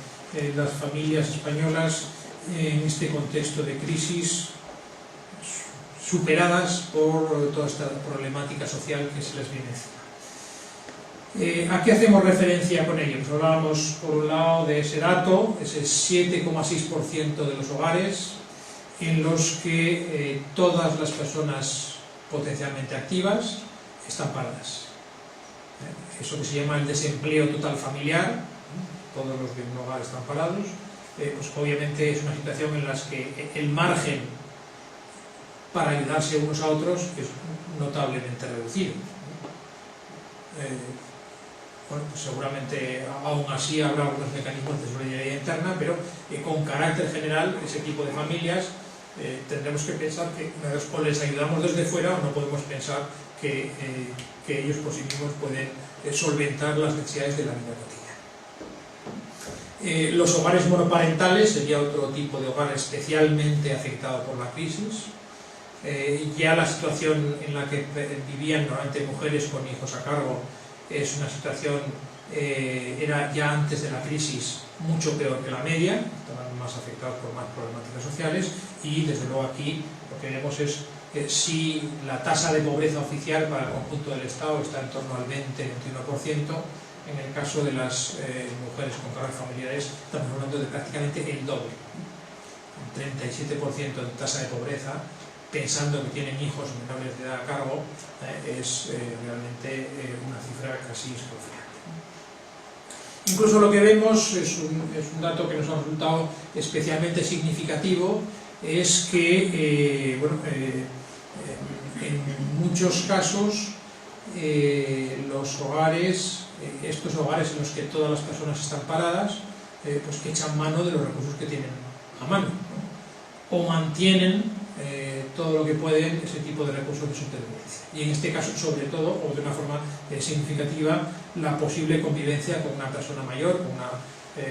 las familias españolas en este contexto de crisis, superadas por toda esta problemática social que se les viene encima. ¿A qué hacemos referencia con ello? Pues hablábamos por un lado de ese dato, ese 7,6% de los hogares en los que todas las personas potencialmente activas están paradas. Eso que se llama el desempleo total familiar, todos los de un hogar están parados, pues obviamente es una situación en la que el margen para ayudarse unos a otros es notablemente reducido. Bueno, pues seguramente aún así habrá algunos mecanismos de solidaridad interna, pero con carácter general ese tipo de familias tendremos que pensar que o les ayudamos desde fuera o no podemos pensar que ellos por sí mismos pueden solventar las necesidades de la vida cotidiana. Los hogares monoparentales sería otro tipo de hogar especialmente afectado por la crisis. Ya la situación en la que vivían normalmente mujeres con hijos a cargo es una situación, era ya antes de la crisis mucho peor que la media, estaban más afectados por más problemáticas sociales y desde luego aquí lo que vemos es si la tasa de pobreza oficial para el conjunto del Estado está en torno al 20-21%, en el caso de las mujeres con cargas familiares estamos hablando de prácticamente el doble, un 37% de tasa de pobreza, pensando que tienen hijos menores de edad a cargo, es realmente una cifra casi exponencial. Incluso lo que vemos es un dato que nos ha resultado especialmente significativo, es que en muchos casos los hogares, estos hogares en los que todas las personas están paradas, pues que echan mano de los recursos que tienen a mano, ¿no? O mantienen todo lo que pueden ese tipo de recursos de supervivencia. Y en este caso, sobre todo, o de una forma significativa, la posible convivencia con una persona mayor,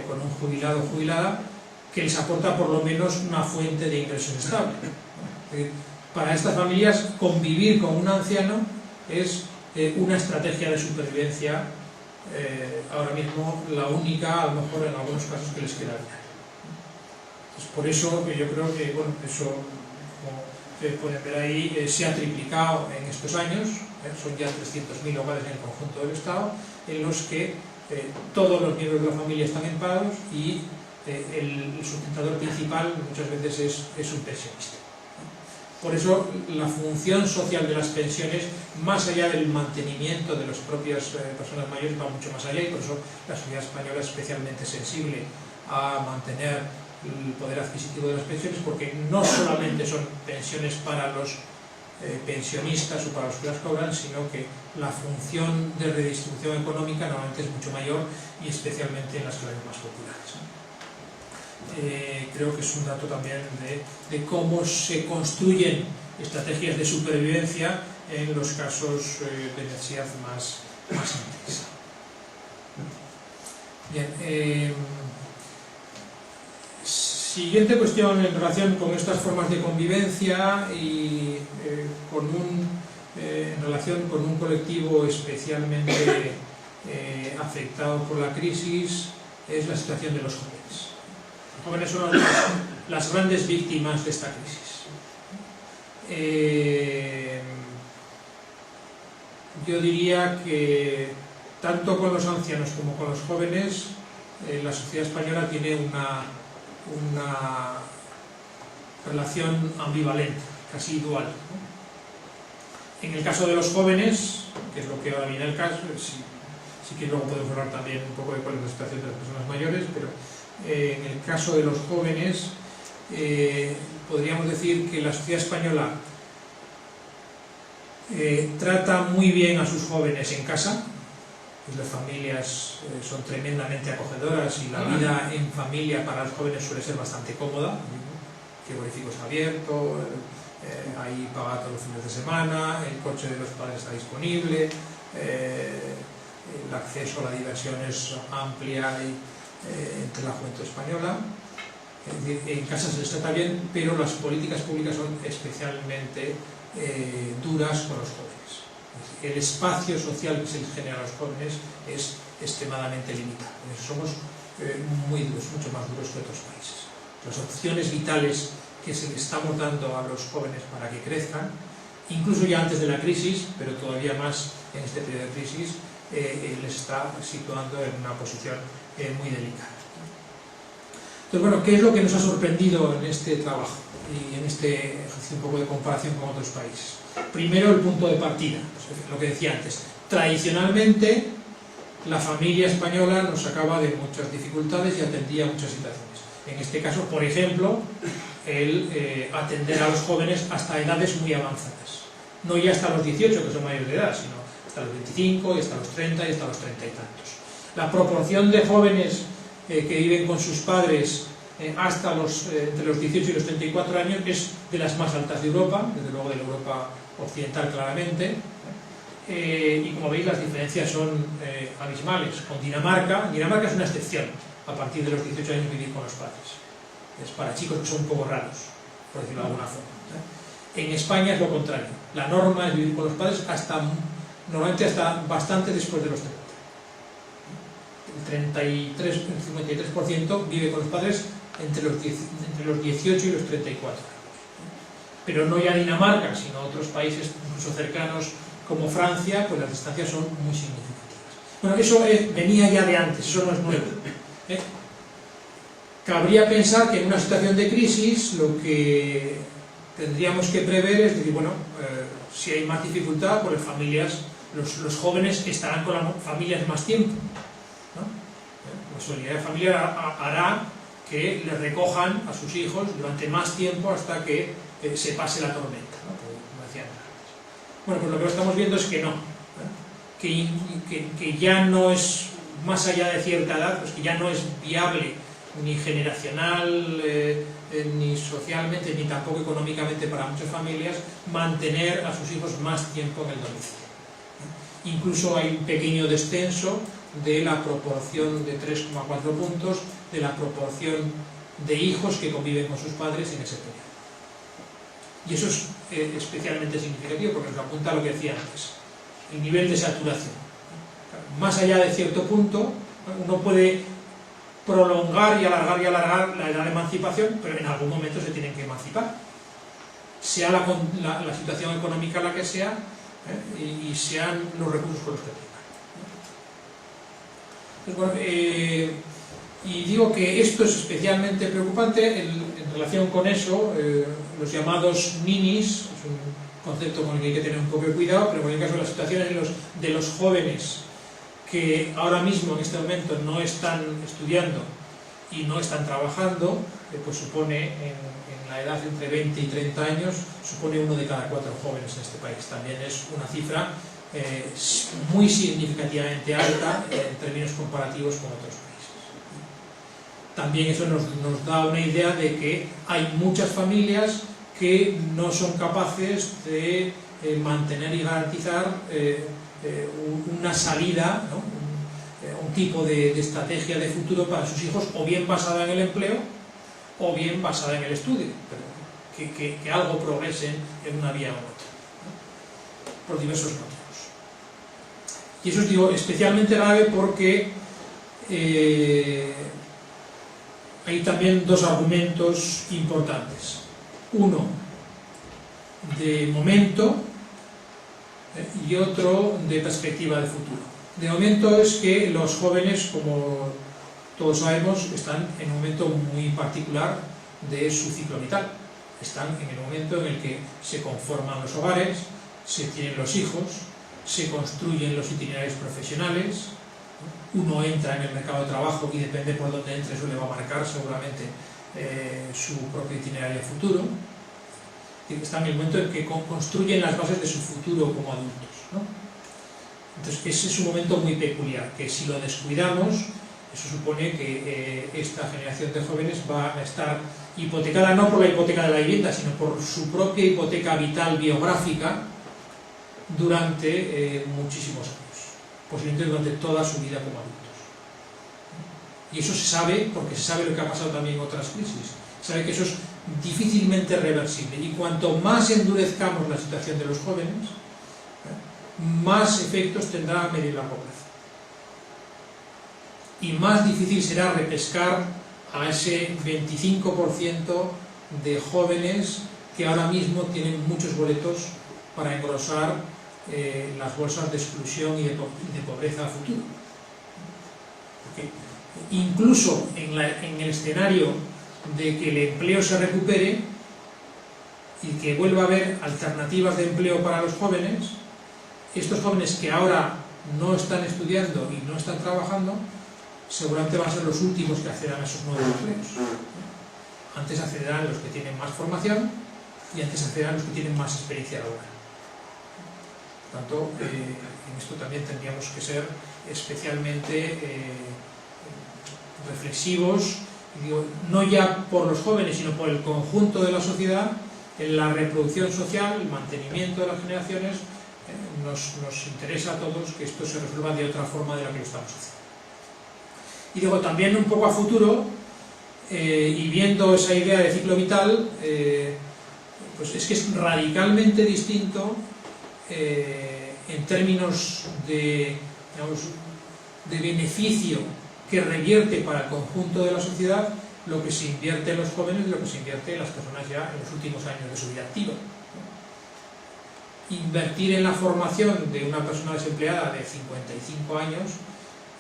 con un jubilado o jubilada, que les aporta por lo menos una fuente de ingresos estable. Para estas familias, convivir con un anciano es una estrategia de supervivencia, ahora mismo la única, a lo mejor en algunos casos, que les queda bien. Pues por eso yo creo que eso, como pueden ver ahí, se ha triplicado en estos años, son ya 300.000 hogares en el conjunto del Estado, en los que todos los miembros de la familia están en paro y el sustentador principal muchas veces es un pensionista. Por eso la función social de las pensiones, más allá del mantenimiento de las propias personas mayores, va mucho más allá, y por eso la sociedad española es especialmente sensible a mantener el poder adquisitivo de las pensiones, porque no solamente son pensiones para los pensionistas o para los que las cobran, sino que la función de redistribución económica normalmente es mucho mayor, y especialmente en las clases más populares. Creo que es un dato también de cómo se construyen estrategias de supervivencia en los casos de necesidad más intensa. Bien, siguiente cuestión en relación con estas formas de convivencia y en relación con un colectivo especialmente afectado por la crisis, es la situación de los jóvenes. Los jóvenes son las grandes víctimas de esta crisis. Yo diría que tanto con los ancianos como con los jóvenes, la sociedad española tiene una relación ambivalente, casi dual, ¿no? En el caso de los jóvenes, que es lo que ahora viene el caso, sí que luego podemos hablar también un poco de cuál es la situación de las personas mayores, pero en el caso de los jóvenes podríamos decir que la sociedad española trata muy bien a sus jóvenes en casa, pues las familias son tremendamente acogedoras y la vida en familia para los jóvenes suele ser bastante cómoda, frigorífico está abierto, hay pagado todos los fines de semana, el coche de los padres está disponible, el acceso a la diversión es amplia entre la juventud española. Es decir, en casa se les trata bien, pero las políticas públicas son especialmente duras con los jóvenes. El espacio social que se les genera a los jóvenes es extremadamente limitado. En eso somos muy duros, mucho más duros que otros países. Las opciones vitales que se le estamos dando a los jóvenes para que crezcan, incluso ya antes de la crisis, pero todavía más en este periodo de crisis, les está situando en una posición muy delicada. Entonces, bueno, ¿qué es lo que nos ha sorprendido en este trabajo y en este ejercicio un poco de comparación con otros países? Primero, el punto de partida, pues, lo que decía antes. Tradicionalmente, la familia española nos sacaba de muchas dificultades y atendía a muchas situaciones. En este caso, por ejemplo, el atender a los jóvenes hasta edades muy avanzadas. No ya hasta los 18, que son mayores de edad, sino hasta los 25, y hasta los 30 y hasta los 30 y tantos. La proporción de jóvenes que viven con sus padres hasta entre los 18 y los 34 años es de las más altas de Europa, desde luego de la Europa occidental claramente, y como veis las diferencias son abismales. Con Dinamarca es una excepción, a partir de los 18 años vivir con los padres. Es para chicos que son un poco raros, por decirlo de alguna forma. En España es lo contrario, la norma es vivir con los padres normalmente hasta bastante después de los 30. El 53% vive con los padres entre los 18 y los 34 años. Pero no ya Dinamarca, sino otros países incluso cercanos como Francia, pues las distancias son muy significativas. Bueno, eso venía ya de antes, eso no es nuevo. Cabría pensar que en una situación de crisis lo que tendríamos que prever es decir, bueno, si hay más dificultad, pues las familias, los jóvenes estarán con las familias más tiempo, ¿no? La solidaridad familiar hará que les recojan a sus hijos durante más tiempo hasta que se pase la tormenta, ¿no? Como decían antes. Bueno, pues lo que estamos viendo es que no, que ya no es, más allá de cierta edad, pues que ya no es viable ni generacional, ni socialmente, ni tampoco económicamente para muchas familias, mantener a sus hijos más tiempo en el domicilio. Incluso hay un pequeño descenso de la proporción de 3,4 puntos de la proporción de hijos que conviven con sus padres en ese periodo. Y eso es especialmente significativo porque nos apunta a lo que decía antes, el nivel de saturación. Más allá de cierto punto, uno puede prolongar y alargar la edad de emancipación, pero en algún momento se tienen que emancipar, sea la situación económica la que sea, y sean los recursos con los que tengan. Entonces, bueno, y digo que esto es especialmente preocupante en relación con eso, los llamados ninis, es un concepto con el que hay que tener un poco de cuidado, pero en el caso de las situaciones de los jóvenes que ahora mismo en este momento no están estudiando y no están trabajando, pues supone en la edad entre 20 y 30 años, supone 1 de cada 4 jóvenes en este país. También es una cifra muy significativamente alta en términos comparativos con otros países. También eso nos da una idea de que hay muchas familias que no son capaces de mantener y garantizar una salida, ¿no? un tipo de estrategia de futuro para sus hijos, o bien basada en el empleo o bien basada en el estudio, pero que algo progresen en una vía u otra, ¿no? Por diversos motivos. Y eso os digo especialmente grave porque hay también dos argumentos importantes. Uno de momento y otro de perspectiva de futuro. De momento es que los jóvenes, como todos sabemos, están en un momento muy particular de su ciclo vital. Están en el momento en el que se conforman los hogares, se tienen los hijos, se construyen los itinerarios profesionales, uno entra en el mercado de trabajo y depende por dónde entre, eso le va a marcar seguramente su propio itinerario futuro. Está en el momento en que construyen las bases de su futuro como adultos, ¿no? Entonces ese es un momento muy peculiar, que si lo descuidamos, eso supone que esta generación de jóvenes va a estar hipotecada no por la hipoteca de la vivienda, sino por su propia hipoteca vital biográfica durante muchísimos años, posiblemente durante toda su vida como adultos. Y eso se sabe porque se sabe lo que ha pasado también en otras crisis, se sabe que eso es difícilmente reversible, y cuanto más endurezcamos la situación de los jóvenes, más efectos tendrá a medir la pobreza. Y más difícil será repescar a ese 25% de jóvenes que ahora mismo tienen muchos boletos para engrosar las bolsas de exclusión y de pobreza a futuro. Porque incluso en el escenario de que el empleo se recupere y que vuelva a haber alternativas de empleo para los jóvenes, estos jóvenes que ahora no están estudiando y no están trabajando, seguramente van a ser los últimos que accederán a esos nuevos empleos. Antes accederán los que tienen más formación y antes accederán los que tienen más experiencia laboral. Por tanto, en esto también tendríamos que ser especialmente reflexivos, digo, no ya por los jóvenes, sino por el conjunto de la sociedad, en la reproducción social, el mantenimiento de las generaciones. Nos interesa a todos que esto se resuelva de otra forma de la que lo estamos haciendo. Y digo, también un poco a futuro, y viendo esa idea de ciclo vital, pues es que es radicalmente distinto en términos de, digamos, de beneficio que revierte para el conjunto de la sociedad lo que se invierte en los jóvenes y lo que se invierte en las personas ya en los últimos años de su vida activa. Invertir en la formación de una persona desempleada de 55 años,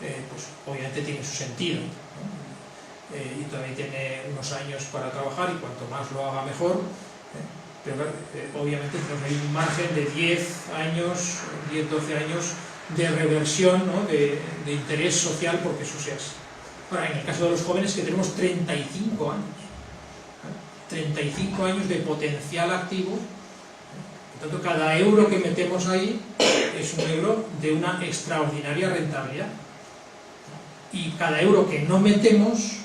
pues obviamente tiene su sentido, ¿no? Y todavía tiene unos años para trabajar y cuanto más lo haga mejor, pero obviamente tenemos ahí un margen de 10 años, 10-12 años de reversión, ¿no? de interés social porque eso sea así. Ahora, en el caso de los jóvenes, que tenemos 35 años, 35 años de potencial activo. Por tanto, cada euro que metemos ahí es un euro de una extraordinaria rentabilidad. Y cada euro que no metemos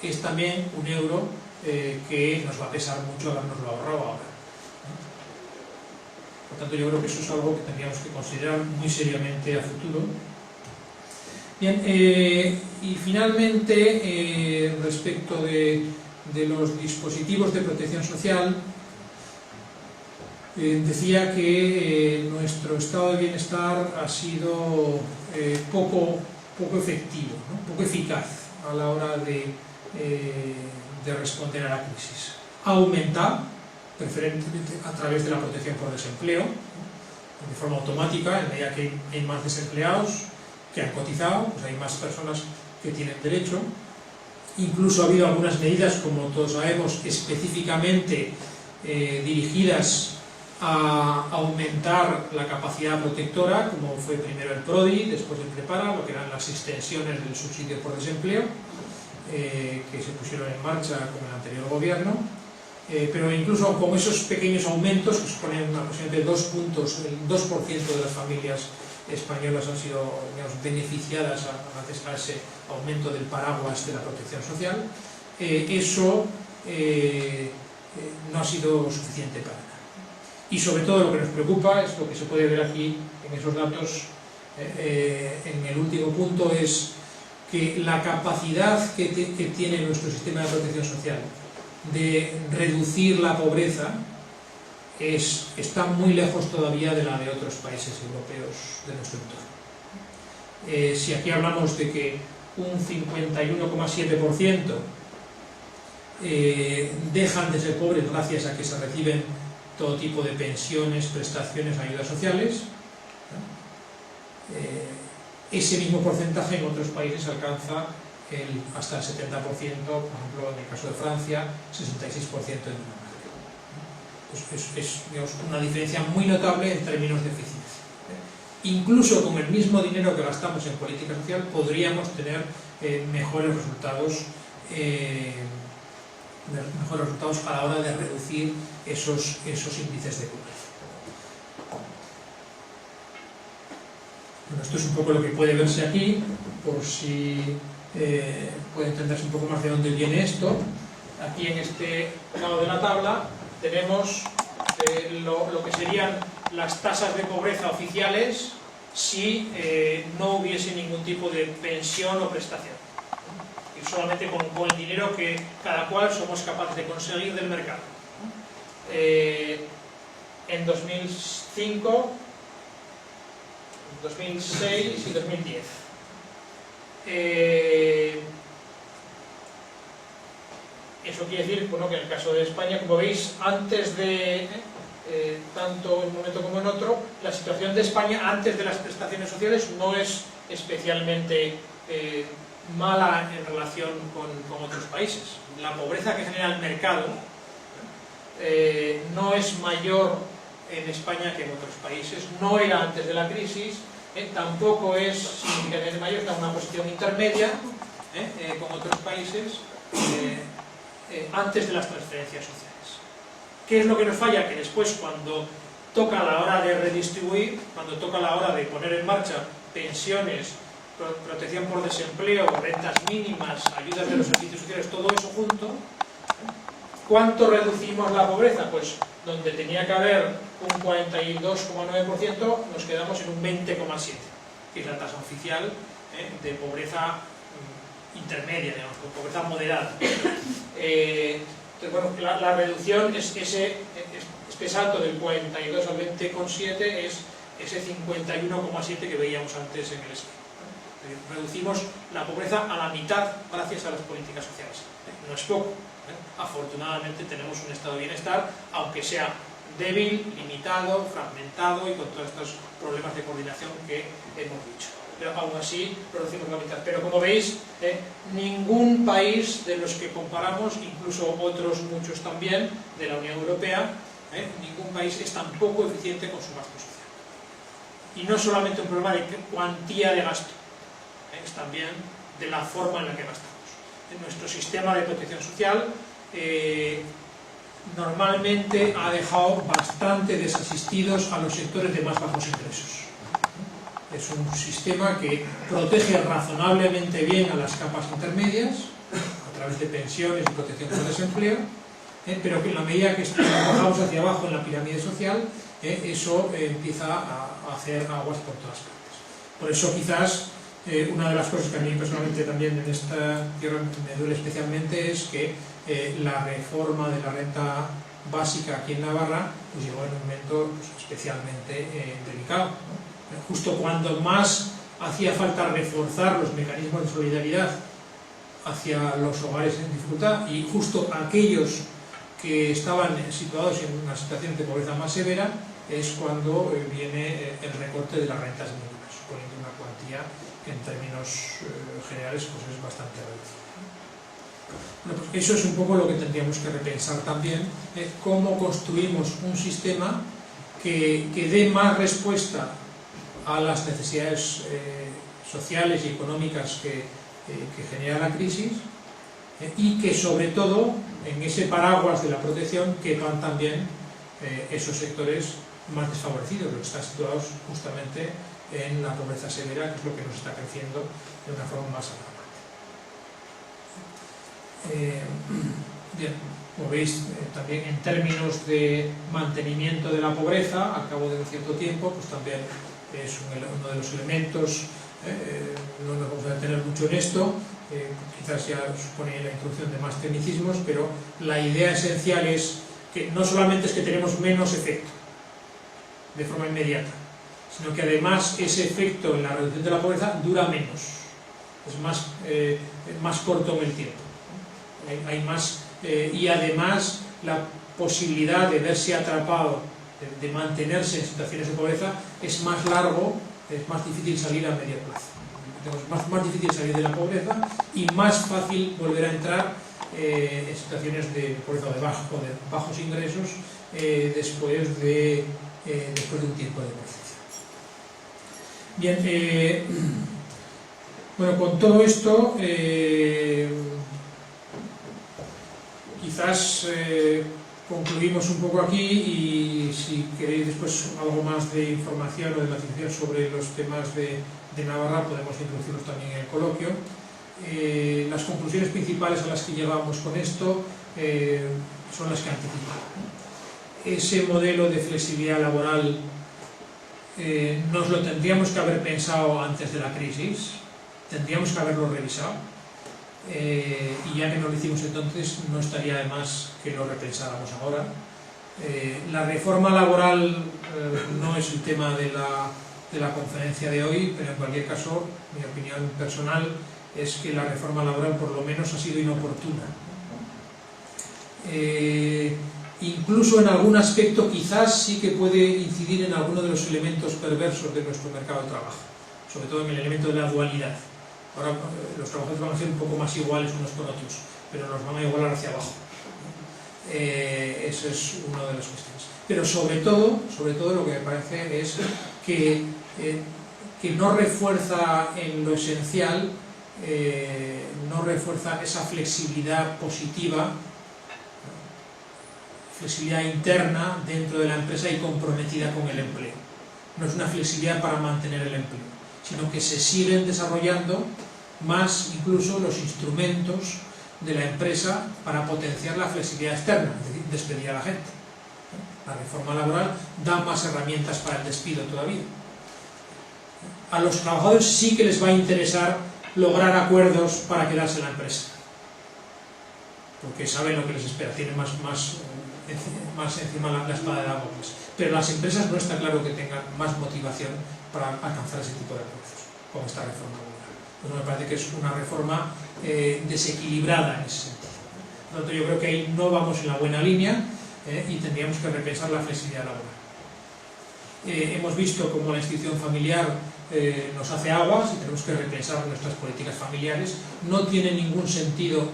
es también un euro que nos va a pesar mucho habernoslo ahorrado ahora. Por tanto, yo creo que eso es algo que tendríamos que considerar muy seriamente a futuro. Bien, y finalmente, respecto de los dispositivos de protección social, decía que nuestro estado de bienestar ha sido poco efectivo, ¿no? Poco eficaz a la hora de responder a la crisis. Ha aumentado, preferentemente a través de la protección por desempleo, ¿no? De forma automática, en medida que hay más desempleados que han cotizado, pues hay más personas que tienen derecho. Incluso ha habido algunas medidas, como todos sabemos, específicamente dirigidas a aumentar la capacidad protectora, como fue primero el PRODI, después el PREPARA, lo que eran las extensiones del subsidio por desempleo, que se pusieron en marcha con el anterior gobierno, pero incluso con esos pequeños aumentos, que suponen aproximadamente 2 puntos, el 2% de las familias españolas han sido, digamos, beneficiadas gracias a ese aumento del paraguas de la protección social, eso no ha sido suficiente para nada. Y sobre todo lo que nos preocupa, es lo que se puede ver aquí en esos datos, en el último punto, es que la capacidad que tiene nuestro sistema de protección social de reducir la pobreza está muy lejos todavía de la de otros países europeos de nuestro entorno. Si aquí hablamos de que un 51,7% dejan de ser pobres gracias a que se reciben todo tipo de pensiones, prestaciones, ayudas sociales, ese mismo porcentaje en otros países alcanza hasta el 70%, por ejemplo, en el caso de Francia, 66% en Dinamarca. Es digamos, una diferencia muy notable en términos de eficiencia. Incluso con el mismo dinero que gastamos en política social podríamos tener mejores resultados a la hora de reducir esos índices de pobreza. Bueno, esto es un poco lo que puede verse aquí, por si puede entenderse un poco más de dónde viene esto. Aquí en este lado de la tabla tenemos lo que serían las tasas de pobreza oficiales si no hubiese ningún tipo de pensión o prestación. Y solamente con el dinero que cada cual somos capaces de conseguir del mercado. En 2005, 2006 y 2010. Eso quiere decir, bueno, que en el caso de España, como veis, antes de tanto en un momento como en otro, la situación de España antes de las prestaciones sociales no es especialmente mala en relación con otros países. La pobreza que genera el mercado no es mayor en España que en otros países, no era antes de la crisis, tampoco es significativamente mayor, está en una posición intermedia con otros países antes de las transferencias sociales. ¿Qué es lo que nos falla? Que después, cuando toca la hora de redistribuir, cuando toca la hora de poner en marcha pensiones, protección por desempleo, rentas mínimas, ayudas de los servicios sociales, todo eso junto, ¿cuánto reducimos la pobreza? Pues donde tenía que haber un 42,9%, nos quedamos en un 20,7%, que es la tasa oficial de pobreza intermedia, digamos, pobreza moderada. Entonces, bueno, la reducción es ese salto del 42 al 20,7 es ese 51,7 que veíamos antes en el esquema. Reducimos la pobreza a la mitad gracias a las políticas sociales. No es poco. Afortunadamente tenemos un estado de bienestar, aunque sea débil, limitado, fragmentado y con todos estos problemas de coordinación que hemos dicho. Pero aún así reducimos la mitad. Pero como veis, ningún país de los que comparamos, incluso otros muchos también de la Unión Europea, ningún país es tan poco eficiente con su gasto social. Y no es solamente un problema de cuantía de gasto, es también de la forma en la que gastamos. Nuestro sistema de protección social normalmente ha dejado bastante desasistidos a los sectores de más bajos ingresos. Es un sistema que protege razonablemente bien a las capas intermedias a través de pensiones y protección por desempleo, pero que en la medida que bajamos hacia abajo en la pirámide social, eso empieza a hacer aguas por todas partes. Por eso quizás una de las cosas que a mí personalmente también en esta tierra me duele especialmente es que la reforma de la renta básica aquí en Navarra pues llegó en un momento pues, especialmente delicado, ¿no? Justo cuando más hacía falta reforzar los mecanismos de solidaridad hacia los hogares en dificultad, y justo aquellos que estaban situados en una situación de pobreza más severa es cuando viene el recorte de las rentas mínimas, suponiendo una cuantía que en términos generales pues es bastante reducida. Bueno, pues eso es un poco lo que tendríamos que repensar también, cómo construimos un sistema que dé más respuesta a las necesidades sociales y económicas que genera la crisis, y que sobre todo en ese paraguas de la protección quepan también esos sectores más desfavorecidos, los que están situados justamente en la pobreza severa, que es lo que nos está creciendo de una forma más alarmante. Bien, como veis, también en términos de mantenimiento de la pobreza, al cabo de un cierto tiempo, pues también es uno de los elementos, no nos vamos a detener mucho en esto, quizás ya supone la introducción de más tecnicismos, pero la idea esencial es que no solamente es que tenemos menos efecto de forma inmediata, sino que además ese efecto en la reducción de la pobreza dura menos, es más corto en el tiempo, hay más, y además la posibilidad de verse atrapado, de mantenerse en situaciones de pobreza es más largo, es más difícil salir a medio plazo. Es más difícil salir de la pobreza y más fácil volver a entrar en situaciones de pobreza o de bajos ingresos después de un tiempo de proceso. Bien, bueno, con todo esto, quizás concluimos un poco aquí, y si queréis después algo más de información o de matización sobre los temas de Navarra, podemos introducirlos también en el coloquio. Las conclusiones principales a las que llegamos con esto son las que anticipaba. Ese modelo de flexibilidad laboral nos lo tendríamos que haber pensado antes de la crisis, tendríamos que haberlo revisado, y ya que no lo hicimos entonces, no estaría de más que lo repensáramos ahora. La reforma laboral no es el tema de la conferencia de hoy, pero en cualquier caso, mi opinión personal es que la reforma laboral por lo menos ha sido inoportuna. Incluso en algún aspecto quizás sí que puede incidir en alguno de los elementos perversos de nuestro mercado de trabajo, sobre todo en el elemento de la dualidad. Ahora los trabajadores van a ser un poco más iguales unos con otros, pero nos van a igualar hacia abajo. Eso es una de las cuestiones. Pero sobre todo lo que me parece es que no refuerza en lo esencial, no refuerza esa flexibilidad positiva, flexibilidad interna dentro de la empresa y comprometida con el empleo. No es una flexibilidad para mantener el empleo, sino que se siguen desarrollando más incluso los instrumentos de la empresa para potenciar la flexibilidad externa, es decir, despedir a la gente. La reforma laboral da más herramientas para el despido todavía. A los trabajadores sí que les va a interesar lograr acuerdos para quedarse en la empresa, porque saben lo que les espera, tienen más encima la espada de Damocles. Pero las empresas no está claro que tengan más motivación para alcanzar ese tipo de acuerdos con esta reforma laboral. Pues me parece que es una reforma desequilibrada en ese sentido. Por lo tanto, yo creo que ahí no vamos en la buena línea, y tendríamos que repensar la flexibilidad laboral. Hemos visto cómo la institución familiar nos hace aguas y tenemos que repensar nuestras políticas familiares. No tiene ningún sentido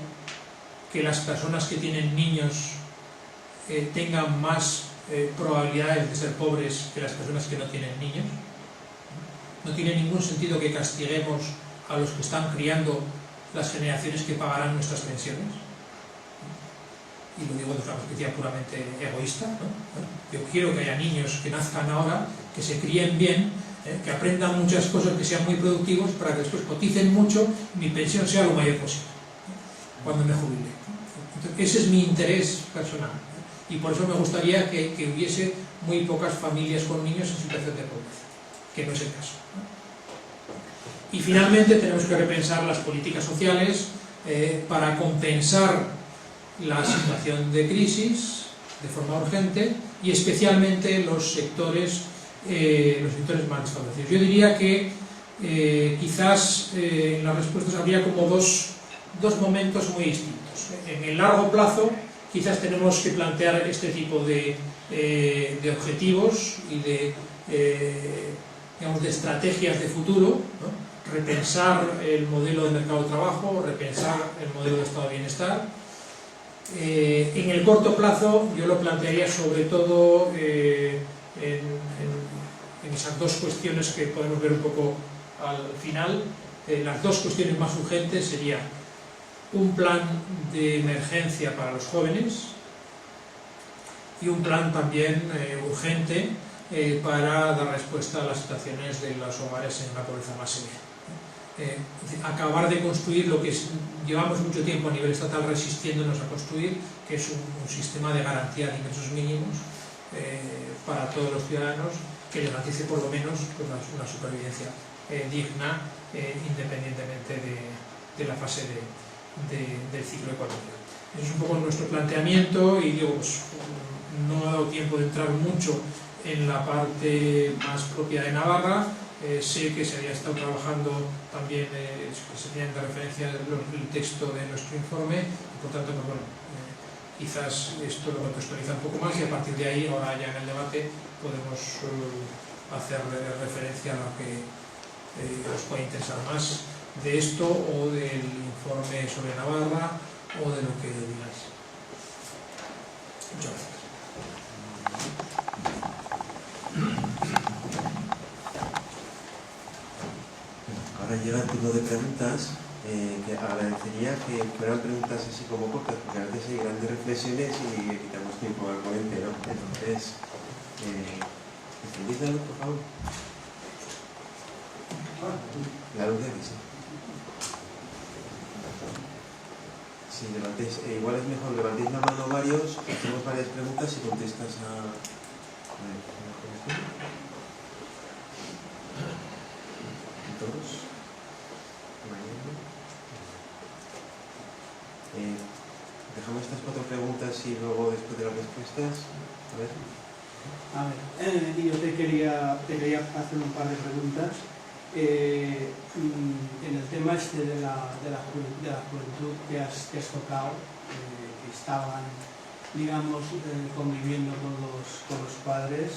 que las personas que tienen niños tengan más probabilidades de ser pobres que las personas que no tienen niños. No tiene ningún sentido que castiguemos a los que están criando las generaciones que pagarán nuestras pensiones. Y lo digo de una perspectiva puramente egoísta, ¿no? Yo quiero que haya niños que nazcan ahora, que se críen bien, que aprendan muchas cosas, que sean muy productivos, para que después coticen mucho y mi pensión sea lo mayor posible cuando me jubile. Entonces, ese es mi interés personal, y por eso me gustaría que hubiese muy pocas familias con niños en situación de pobreza, que no es el caso. Y finalmente tenemos que repensar las políticas sociales para compensar la situación de crisis de forma urgente, y especialmente los sectores más desfavorecidos. Yo diría que quizás en las respuestas habría como dos momentos muy distintos. En el largo plazo quizás tenemos que plantear este tipo de objetivos y de estrategias de futuro, ¿no? Repensar el modelo de mercado de trabajo, repensar el modelo de estado de bienestar. En el corto plazo yo lo plantearía sobre todo en esas dos cuestiones que podemos ver un poco al final. Las dos cuestiones más urgentes serían un plan de emergencia para los jóvenes y un plan también urgente para dar respuesta a las situaciones de los hogares en la pobreza más severa. Acabar de construir lo que llevamos mucho tiempo a nivel estatal resistiéndonos a construir, que es un sistema de garantía de ingresos mínimos para todos los ciudadanos, que les garantice por lo menos una supervivencia digna, independientemente de la fase del ciclo económico. Eso es un poco nuestro planteamiento, y digo, pues, no ha dado tiempo de entrar mucho en la parte más propia de Navarra. Sé que se había estado trabajando también, que se tienen de referencia el texto de nuestro informe, y por tanto, pues, bueno, quizás esto lo contextualiza un poco más, y a partir de ahí, ahora ya en el debate, podemos hacer referencia a lo que os pueda interesar más de esto, o del informe sobre Navarra, o de lo que digáis. Muchas gracias. llega el turno de preguntas, que agradecería que fueran preguntas así como cortas, porque a veces hay grandes reflexiones y quitamos tiempo al ponente, ¿no? Entonces, ¿entendéis la luz, por favor? La luz de aquí, sí. Si levantéis, igual es mejor levantéis la mano varios, hacemos varias preguntas y contestas a todos. Dejamos estas 4 preguntas y luego después de las respuestas, a ver. Yo te quería hacer un par de preguntas. En el tema este de la juventud que has tocado, que estaban, digamos, conviviendo con los padres,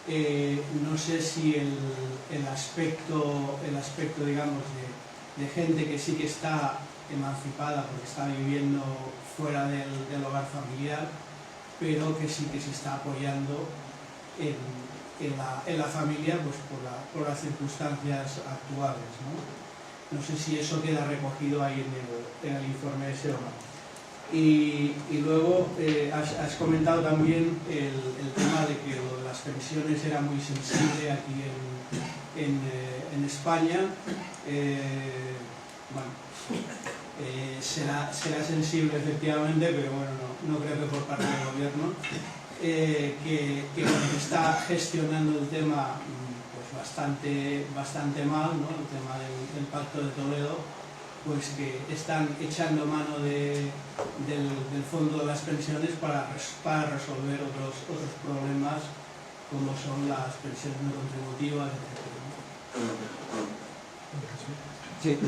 no sé si el aspecto, digamos, de gente que sí que está emancipada porque está viviendo fuera del hogar familiar, pero que sí que se está apoyando en la familia, pues por las circunstancias actuales, ¿no? No sé si eso queda recogido ahí en el informe ese o no. Y luego has comentado también el tema de que lo de las pensiones era muy sensible aquí en España. Será sensible efectivamente, pero bueno, no creo que por parte del gobierno, que está gestionando el tema pues bastante mal, ¿no? El tema del Pacto de Toledo, pues que están echando mano del fondo de las pensiones para resolver otros problemas como son las pensiones no contributivas, etc. Sí,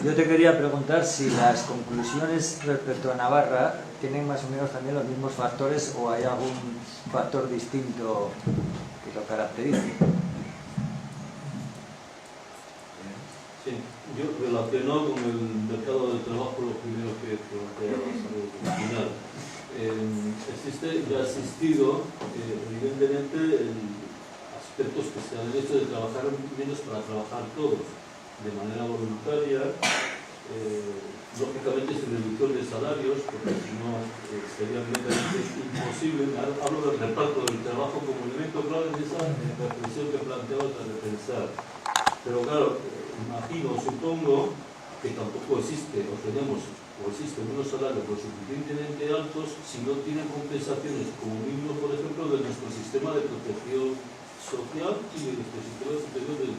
yo te quería preguntar si las conclusiones respecto a Navarra tienen más o menos también los mismos factores o hay algún factor distinto que lo caracterice. Sí, yo relacionado con el mercado de trabajo, lo primero que plantea la salud final. Ya ha existido, evidentemente, aspectos que se han hecho de trabajar menos para trabajar todos de manera voluntaria, lógicamente sin reducción de salarios, porque si no sería netamente imposible. Hablo del reparto del trabajo como elemento clave de esa reflexión que planteaba de pensar. Pero claro, supongo que tampoco existe, existen unos salarios lo suficientemente altos si no tienen compensaciones como mínimo, por ejemplo, de nuestro sistema de protección social y de nuestro sistema superior de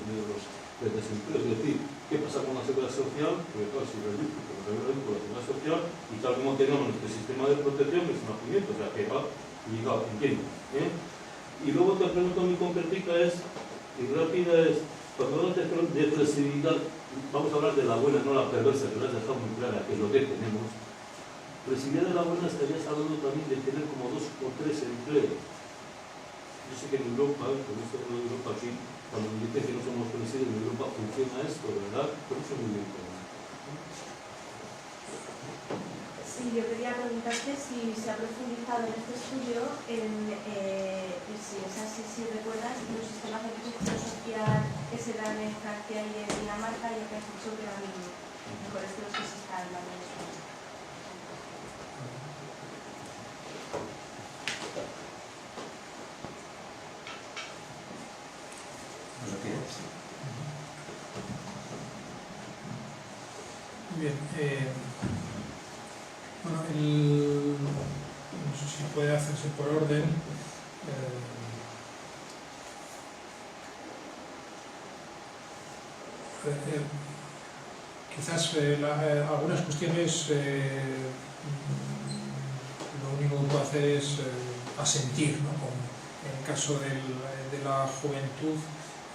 desempleo. Es decir, ¿qué pasa con la seguridad social? Porque claro, si reduce con la seguridad social y tal como tenemos nuestro sistema de protección es un nacimiento, o sea que va ligado, entiendo. Y luego otra pregunta muy concreta y rápida es, cuando hablamos de flexibilidad, vamos a hablar de la buena, no la perversa, que lo has dejado muy clara, que es lo que tenemos. Flexibilidad de la buena estarías hablando también de tener como 2 o 3 empleos. Yo sé que en Europa, con esto de Europa aquí, cuando me dicen que no somos flexibles, en Europa funciona esto, ¿verdad? Por eso es muy bien. Sí, yo quería preguntarte si se ha profundizado en este estudio si es así, si recuerdas los sistemas de protección social que se dan en Francia y en Dinamarca, ya que has dicho que eran mejores que los que se están dando en España. Bien, bueno, no sé si puede hacerse por orden. Quizás algunas cuestiones lo único que puedo hacer es asentir, ¿no? En el caso de la juventud,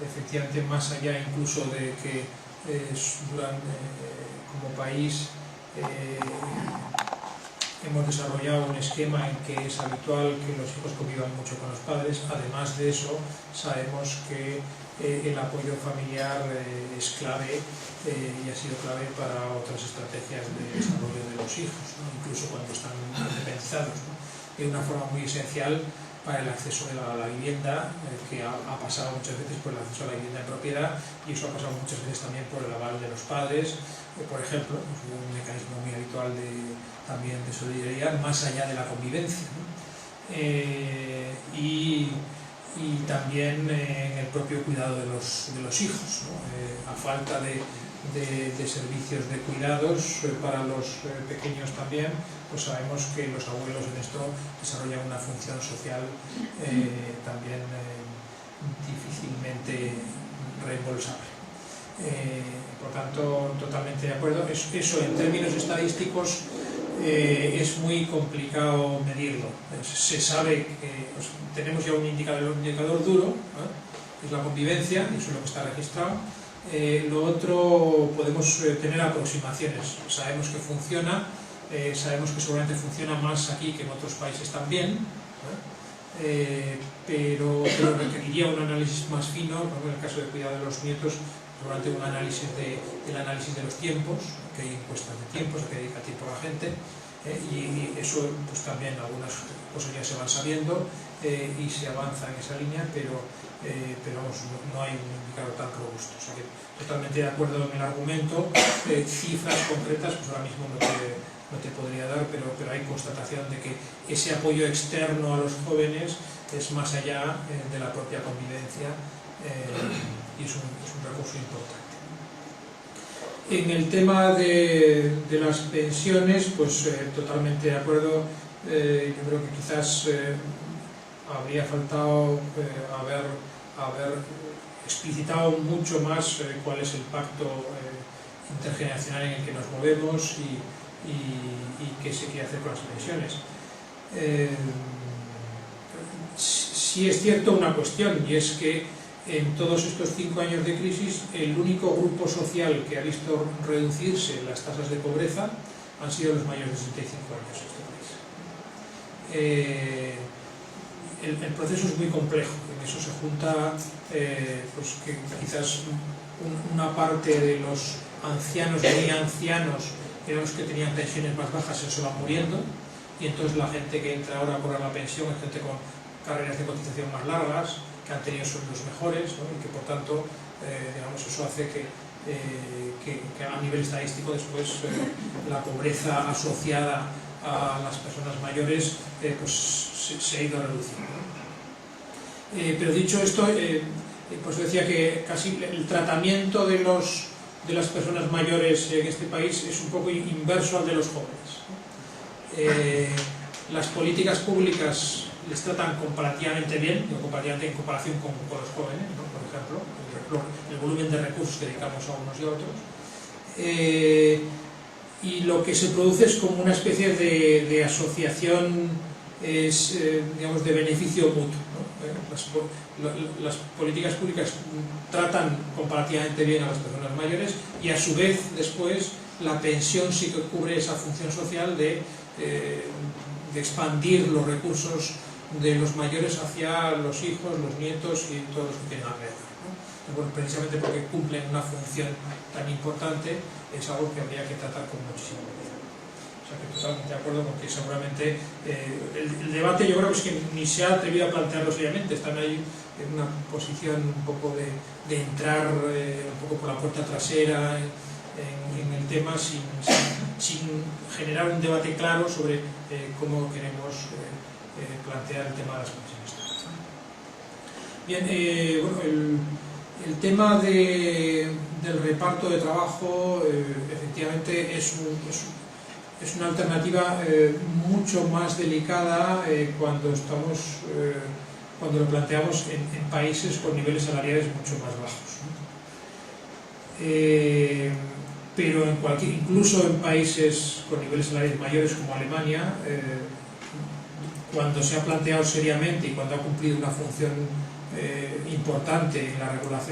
efectivamente, más allá incluso de que como país hemos desarrollado un esquema en que es habitual que los hijos convivan mucho con los padres. Además de eso, sabemos que el apoyo familiar es clave y ha sido clave para otras estrategias de desarrollo de los hijos, ¿no? Incluso cuando están independizados, ¿no? De una forma muy esencial para el acceso a la vivienda, que ha pasado muchas veces por el acceso a la vivienda en propiedad, y eso ha pasado muchas veces también por el aval de los padres, por ejemplo, es un mecanismo muy habitual también de solidaridad, más allá de la convivencia, ¿no? Y también en el propio cuidado de los hijos, ¿no? A falta de servicios de cuidados para los pequeños también, pues sabemos que los abuelos en esto desarrollan una función social también difícilmente reembolsable. Por tanto, totalmente de acuerdo. Eso en términos estadísticos es muy complicado medirlo. Se sabe que tenemos ya un indicador duro, que es la convivencia, y eso es lo que está registrado. Lo otro, podemos tener aproximaciones. Sabemos que funciona, sabemos que seguramente funciona más aquí que en otros países también, pero requeriría un análisis más fino, en el caso de cuidado de los nietos, seguramente un análisis del análisis de los tiempos, que hay encuestas de tiempos, que dedica tiempo a la gente, y eso pues también algunas cosas ya se van sabiendo y se avanza en esa línea, pero vamos, no hay un indicador tan robusto. O sea que totalmente de acuerdo en el argumento, cifras concretas pues ahora mismo no te podría dar, pero hay constatación de que ese apoyo externo a los jóvenes es más allá de la propia convivencia y es un recurso importante. En el tema de las pensiones, pues totalmente de acuerdo. Yo creo que quizás habría faltado haber explicitado mucho más cuál es el pacto intergeneracional en el que nos movemos y qué se quiere hacer con las pensiones. Sí es cierto una cuestión, y es que en todos estos 5 años de crisis el único grupo social que ha visto reducirse las tasas de pobreza han sido los mayores de 65 años en este país. El proceso es muy complejo, en eso se junta pues que quizás una parte de los ancianos, muy ancianos, digamos que tenían pensiones más bajas, se van muriendo, y entonces la gente que entra ahora a cobrar la pensión es gente con carreras de cotización más largas, que han tenido sueldos mejores, ¿no? Y que por tanto digamos, eso hace que a nivel estadístico después la pobreza asociada a las personas mayores pues se ha ido reduciendo. Pero dicho esto, pues decía que casi el tratamiento de las personas mayores en este país es un poco inverso al de los jóvenes. Las políticas públicas les tratan comparativamente bien, en comparación con los jóvenes, ¿no? Por ejemplo, el volumen de recursos que dedicamos a unos y a otros. Y lo que se produce es como una especie de asociación, digamos, de beneficio mutuo, ¿no? Las políticas públicas tratan comparativamente bien a las personas mayores y a su vez después la pensión sí que cubre esa función social de expandir los recursos de los mayores hacia los hijos, los nietos y todos los que tienen alrededor, ¿no? Bueno, precisamente porque cumplen una función tan importante, es algo que habría que tratar con muchísimo cuidado. O sea que totalmente de acuerdo con que seguramente el debate yo creo que es que ni se ha atrevido a plantearlo seriamente, están ahí en una posición un poco de entrar un poco por la puerta trasera en el tema sin generar un debate claro sobre cómo queremos plantear el tema de las pensiones. Bien, bueno, el tema del reparto de trabajo efectivamente es una alternativa mucho más delicada cuando lo planteamos en países con niveles salariales mucho más bajos, ¿no? Pero incluso en países con niveles salariales mayores como Alemania, cuando se ha planteado seriamente y cuando ha cumplido una función importante en la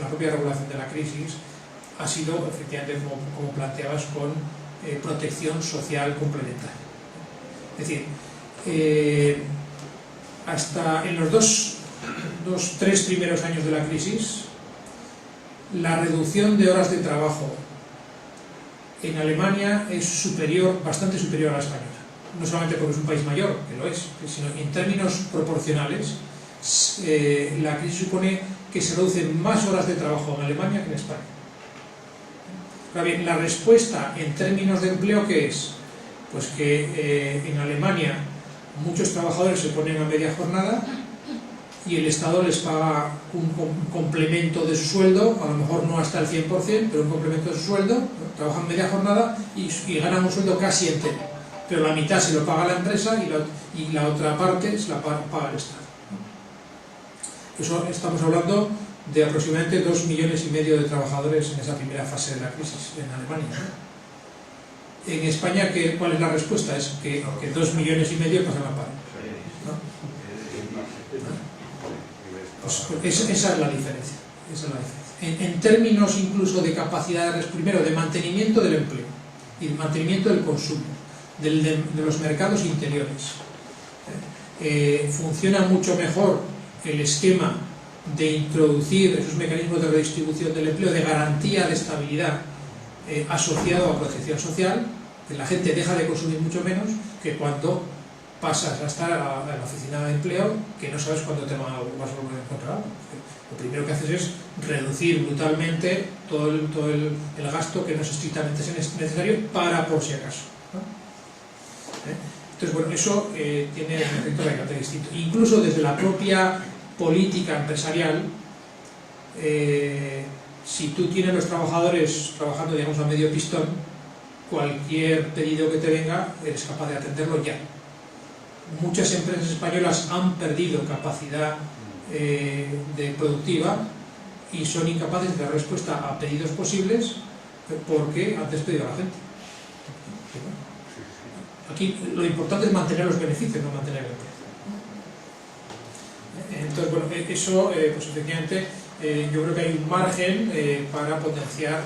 propia regulación de la crisis, ha sido efectivamente, como planteabas, con protección social complementaria. Es decir, hasta en los tres primeros años de la crisis, la reducción de horas de trabajo en Alemania es bastante superior a la española. no solamente porque es un país mayor, que lo es, sino en términos proporcionales, la crisis supone que se reducen más horas de trabajo en Alemania que en España. Ahora bien, la respuesta en términos de empleo, ¿qué es? Pues que en Alemania muchos trabajadores se ponen a media jornada y el Estado les paga un complemento de su sueldo, a lo mejor no hasta el 100%, pero un complemento de su sueldo, ¿no? Trabajan media jornada y ganan un sueldo casi entero, pero la mitad se lo paga la empresa y la otra parte se la paga el Estado. Eso estamos hablando de aproximadamente 2,5 millones de trabajadores en esa primera fase de la crisis en Alemania, ¿no? En España, ¿cuál es la respuesta? Es que 2,5 millones pasan a paro, ¿no? Pues esa es la diferencia. En términos incluso de capacidad, primero, de mantenimiento del empleo y de mantenimiento del consumo, de los mercados interiores. Funciona mucho mejor el esquema de introducir esos mecanismos de redistribución del empleo, de garantía de estabilidad asociado a protección social, que la gente deja de consumir mucho menos que cuando pasas a estar en la oficina de empleo, que no sabes cuándo te vas a volver a encontrar. Lo primero que haces es reducir brutalmente todo el gasto que no es estrictamente necesario para por si acaso, ¿no? Entonces, bueno, eso tiene un efecto radicalmente distinto. Incluso desde la propia política empresarial, si tú tienes los trabajadores trabajando, digamos, a medio pistón, cualquier pedido que te venga, eres capaz de atenderlo ya. Muchas empresas españolas han perdido capacidad productiva y son incapaces de dar respuesta a pedidos posibles porque han despedido a la gente. Aquí lo importante es mantener los beneficios, no mantener el empleo. Entonces, bueno, eso, pues efectivamente, yo creo que hay un margen para potenciar,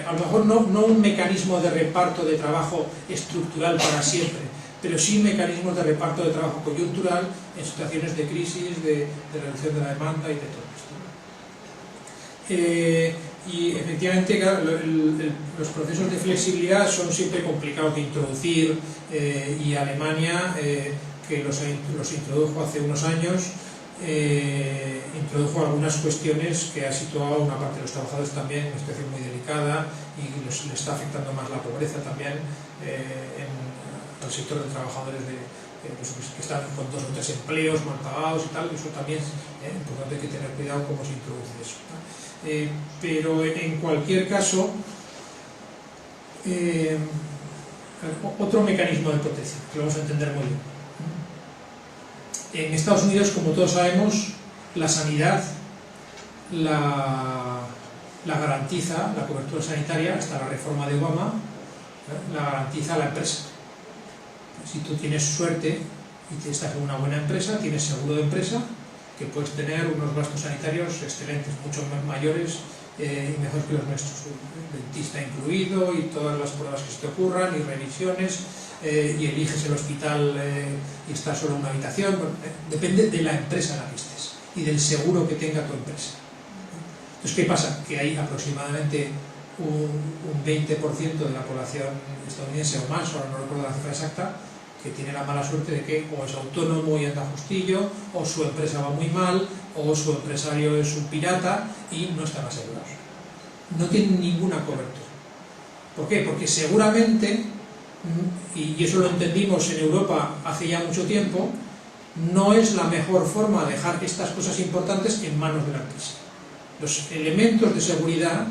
a lo mejor no un mecanismo de reparto de trabajo estructural para siempre, pero sí mecanismos de reparto de trabajo coyuntural en situaciones de crisis, de reducción de la demanda y de todo esto. Y efectivamente, claro, los procesos de flexibilidad son siempre complicados de introducir, y Alemania, que los introdujo hace unos años, introdujo algunas cuestiones que ha situado a una parte de los trabajadores también en una situación muy delicada y le está afectando más la pobreza también al sector de trabajadores que están con 2 o 3 empleos mal pagados y tal. Eso también es importante, hay que tener cuidado cómo se introduce eso, ¿no? Pero en cualquier caso, otro mecanismo de protección que lo vamos a entender muy bien. En Estados Unidos, como todos sabemos, la sanidad la garantiza, la cobertura sanitaria, hasta la reforma de Obama, la garantiza la empresa. Si tú tienes suerte y estás en una buena empresa, tienes seguro de empresa, que puedes tener unos gastos sanitarios excelentes, mucho más mayores y mejor que los nuestros, dentista incluido y todas las pruebas que se te ocurran y revisiones, y eliges el hospital y estás solo en una habitación. Bueno, depende de la empresa en la que estés y del seguro que tenga tu empresa. Entonces, ¿qué pasa? Que hay aproximadamente un 20% de la población estadounidense o más, ahora no recuerdo la cifra exacta, que tiene la mala suerte de que o es autónomo y anda justillo, o su empresa va muy mal, o su empresario es un pirata y no están asegurados. No tienen ninguna cobertura. ¿Por qué? Porque seguramente, y eso lo entendimos en Europa hace ya mucho tiempo, no es la mejor forma de dejar estas cosas importantes en manos de la empresa. Los elementos de seguridad,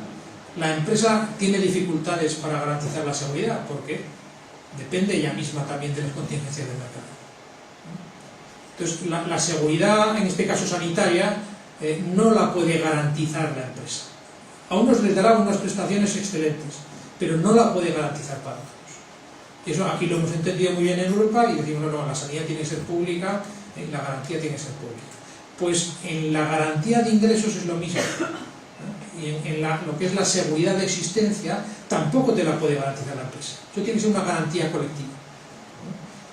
la empresa tiene dificultades para garantizar la seguridad, porque depende ella misma también de las contingencias del mercado. Entonces, la seguridad, en este caso sanitaria, no la puede garantizar la empresa. A unos les dará unas prestaciones excelentes, pero no la puede garantizar para otros. Y eso aquí lo hemos entendido muy bien en Europa y decimos, no, la sanidad tiene que ser pública, la garantía tiene que ser pública. Pues en la garantía de ingresos es lo mismo. Y en lo que es la seguridad de existencia tampoco te la puede garantizar la empresa. Eso tiene que ser una garantía colectiva.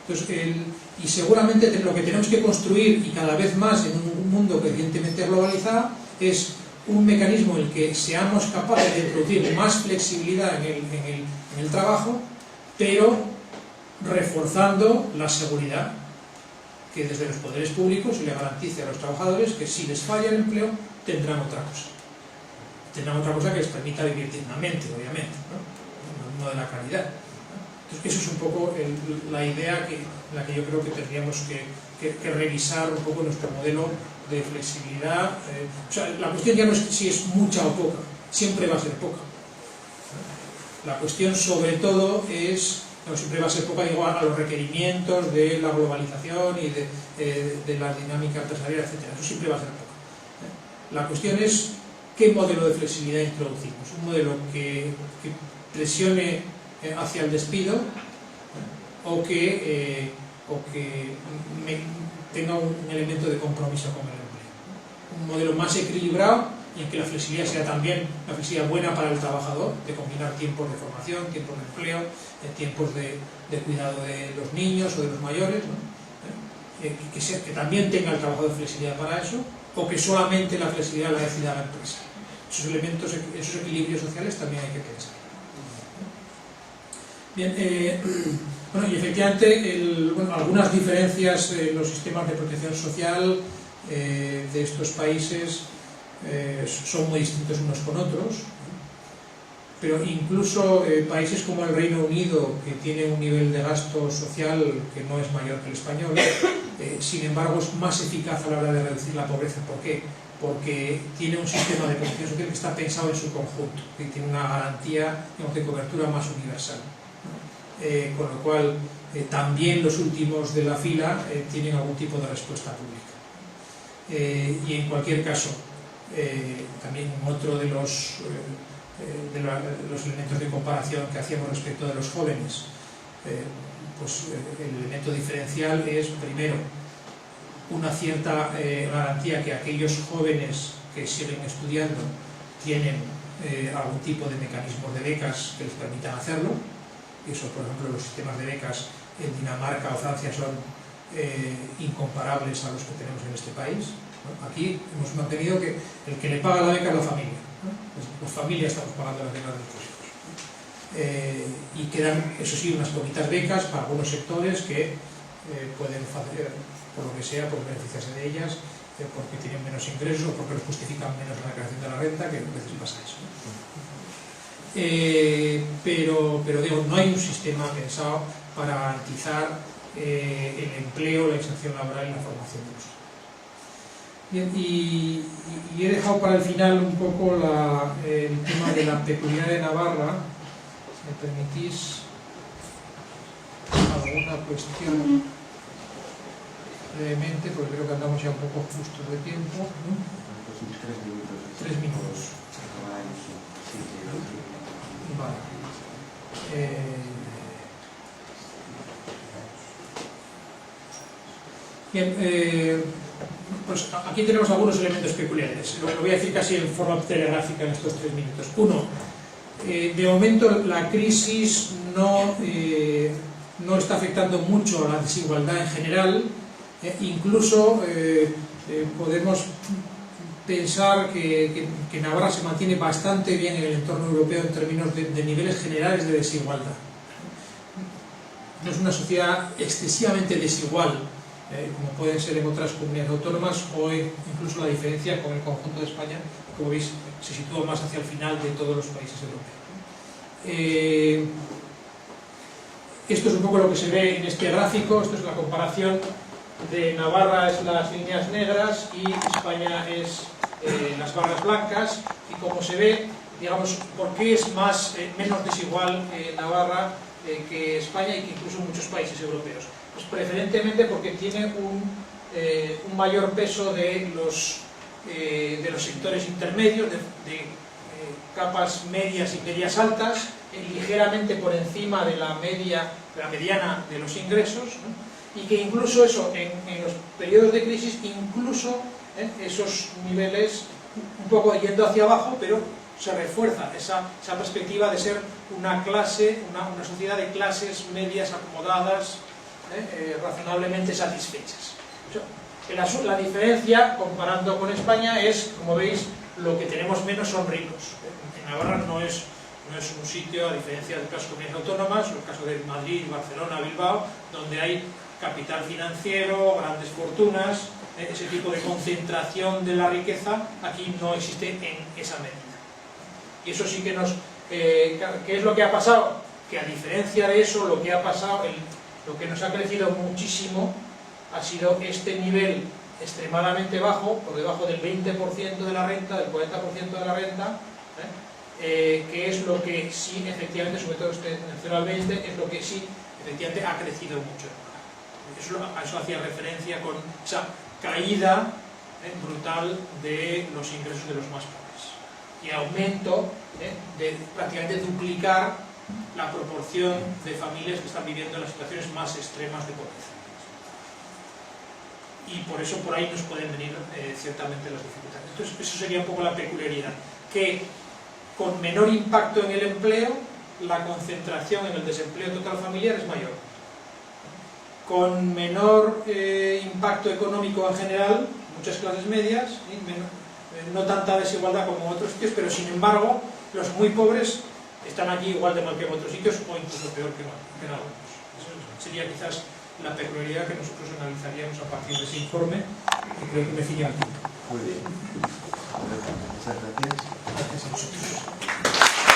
Entonces, y seguramente lo que tenemos que construir, y cada vez más en un mundo crecientemente globalizado, es un mecanismo en el que seamos capaces de introducir más flexibilidad en el trabajo, pero reforzando la seguridad que desde los poderes públicos se le garantice a los trabajadores que si les falla el empleo tendrán otra cosa. Tendrán otra cosa que les permita vivir dignamente, obviamente, no de la calidad. Entonces, eso es un poco la idea en la que yo creo que tendríamos que revisar un poco nuestro modelo de flexibilidad. O sea, la cuestión ya no es si es mucha o poca, siempre va a ser poca. La cuestión sobre todo es, no, siempre va a ser poca igual a los requerimientos de la globalización y de la dinámica empresarial, etc. Eso siempre va a ser poca. La cuestión es qué modelo de flexibilidad introducimos. Un modelo que presione hacia el despido o que tenga un elemento de compromiso con el empleo. Un modelo más equilibrado y en que la flexibilidad sea también una flexibilidad buena para el trabajador, de combinar tiempos de formación, tiempos de empleo, tiempos de cuidado de los niños o de los mayores, ¿no? Que también tenga el trabajador flexibilidad para eso, o que solamente la flexibilidad la decida la empresa. Esos elementos, esos equilibrios sociales también hay que pensar. Bien, bueno, y efectivamente algunas diferencias en los sistemas de protección social de estos países son muy distintos unos con otros, pero incluso países como el Reino Unido, que tiene un nivel de gasto social que no es mayor que el español, sin embargo es más eficaz a la hora de reducir la pobreza. ¿Por qué? Porque tiene un sistema de protección social que está pensado en su conjunto, que tiene una garantía, digamos, de cobertura más universal. Con lo cual también los últimos de la fila tienen algún tipo de respuesta pública. Y en cualquier caso, también otro de los elementos de comparación que hacíamos respecto de los jóvenes, pues el elemento diferencial es, primero, una cierta garantía que aquellos jóvenes que siguen estudiando tienen algún tipo de mecanismos de becas que les permitan hacerlo. Eso, por ejemplo, los sistemas de becas en Dinamarca o Francia son incomparables a los que tenemos en este país. Aquí hemos mantenido que el que le paga la beca es la familia. Las familias estamos pagando las becas de nuestros hijos. Y quedan, eso sí, unas poquitas becas para algunos sectores que pueden hacer, por lo que sea, por beneficiarse de ellas, porque tienen menos ingresos o porque los justifican menos la declaración de la renta, que a veces pasa eso. Pero digo, no hay un sistema pensado para garantizar el empleo, la inserción laboral y la formación de los jóvenes. Bien, y he dejado para el final un poco el tema de la peculiaridad de Navarra. Si me permitís alguna cuestión brevemente, porque creo que andamos ya un poco justos de tiempo, ¿no? 3 minutos. Vale. Bien, pues aquí tenemos algunos elementos peculiares. Lo voy a decir casi en forma telegráfica en estos 3 minutos. Uno, de momento la crisis no está afectando mucho a la desigualdad en general. Incluso podemos pensar que Navarra se mantiene bastante bien en el entorno europeo en términos de niveles generales de desigualdad. No es una sociedad excesivamente desigual, como pueden ser en otras comunidades autónomas, o incluso la diferencia con el conjunto de España, como veis, se sitúa más hacia el final de todos los países europeos. Esto es un poco lo que se ve en este gráfico. Esto es la comparación de Navarra, es las líneas negras, y España es las barras blancas, y como se ve, digamos, ¿por qué es menos desigual Navarra que España y que incluso muchos países europeos? Pues preferentemente porque tiene un mayor peso de los sectores intermedios, de capas medias y medias altas, ligeramente por encima de la mediana de los ingresos, ¿no? Y que incluso eso, en los periodos de crisis, incluso esos niveles, un poco yendo hacia abajo, pero se refuerza esa perspectiva de ser una clase, una sociedad de clases medias acomodadas, razonablemente satisfechas. La diferencia, comparando con España, es, como veis, lo que tenemos menos son ricos. En Navarra no es No es un sitio, a diferencia de otras comunidades autónomas, el caso de Madrid, Barcelona, Bilbao, donde hay capital financiero, grandes fortunas, ese tipo de concentración de la riqueza, aquí no existe en esa medida. Y eso sí que nos... ¿qué es lo que ha pasado? Que a diferencia de eso, lo que ha pasado, lo que nos ha crecido muchísimo, ha sido este nivel extremadamente bajo, por debajo del 20% de la renta, del 40% de la renta, que es lo que sí, efectivamente, sobre todo este al 20, es lo que sí, efectivamente, ha crecido mucho. A eso hacía referencia con esa caída brutal de los ingresos de los más pobres y aumento de prácticamente duplicar la proporción de familias que están viviendo en las situaciones más extremas de pobreza. Y por eso por ahí nos pueden venir ciertamente las dificultades. Entonces, eso sería un poco la peculiaridad, que con menor impacto en el empleo, la concentración en el desempleo total familiar es mayor. Con menor impacto económico en general, muchas clases medias, no tanta desigualdad como en otros sitios, pero sin embargo, los muy pobres están aquí igual de mal que en otros sitios o incluso peor que en algunos. Eso sería quizás la peculiaridad que nosotros analizaríamos a partir de ese informe, y creo que me sigue aquí. Muy bien. Muchas gracias. Gracias a vosotros.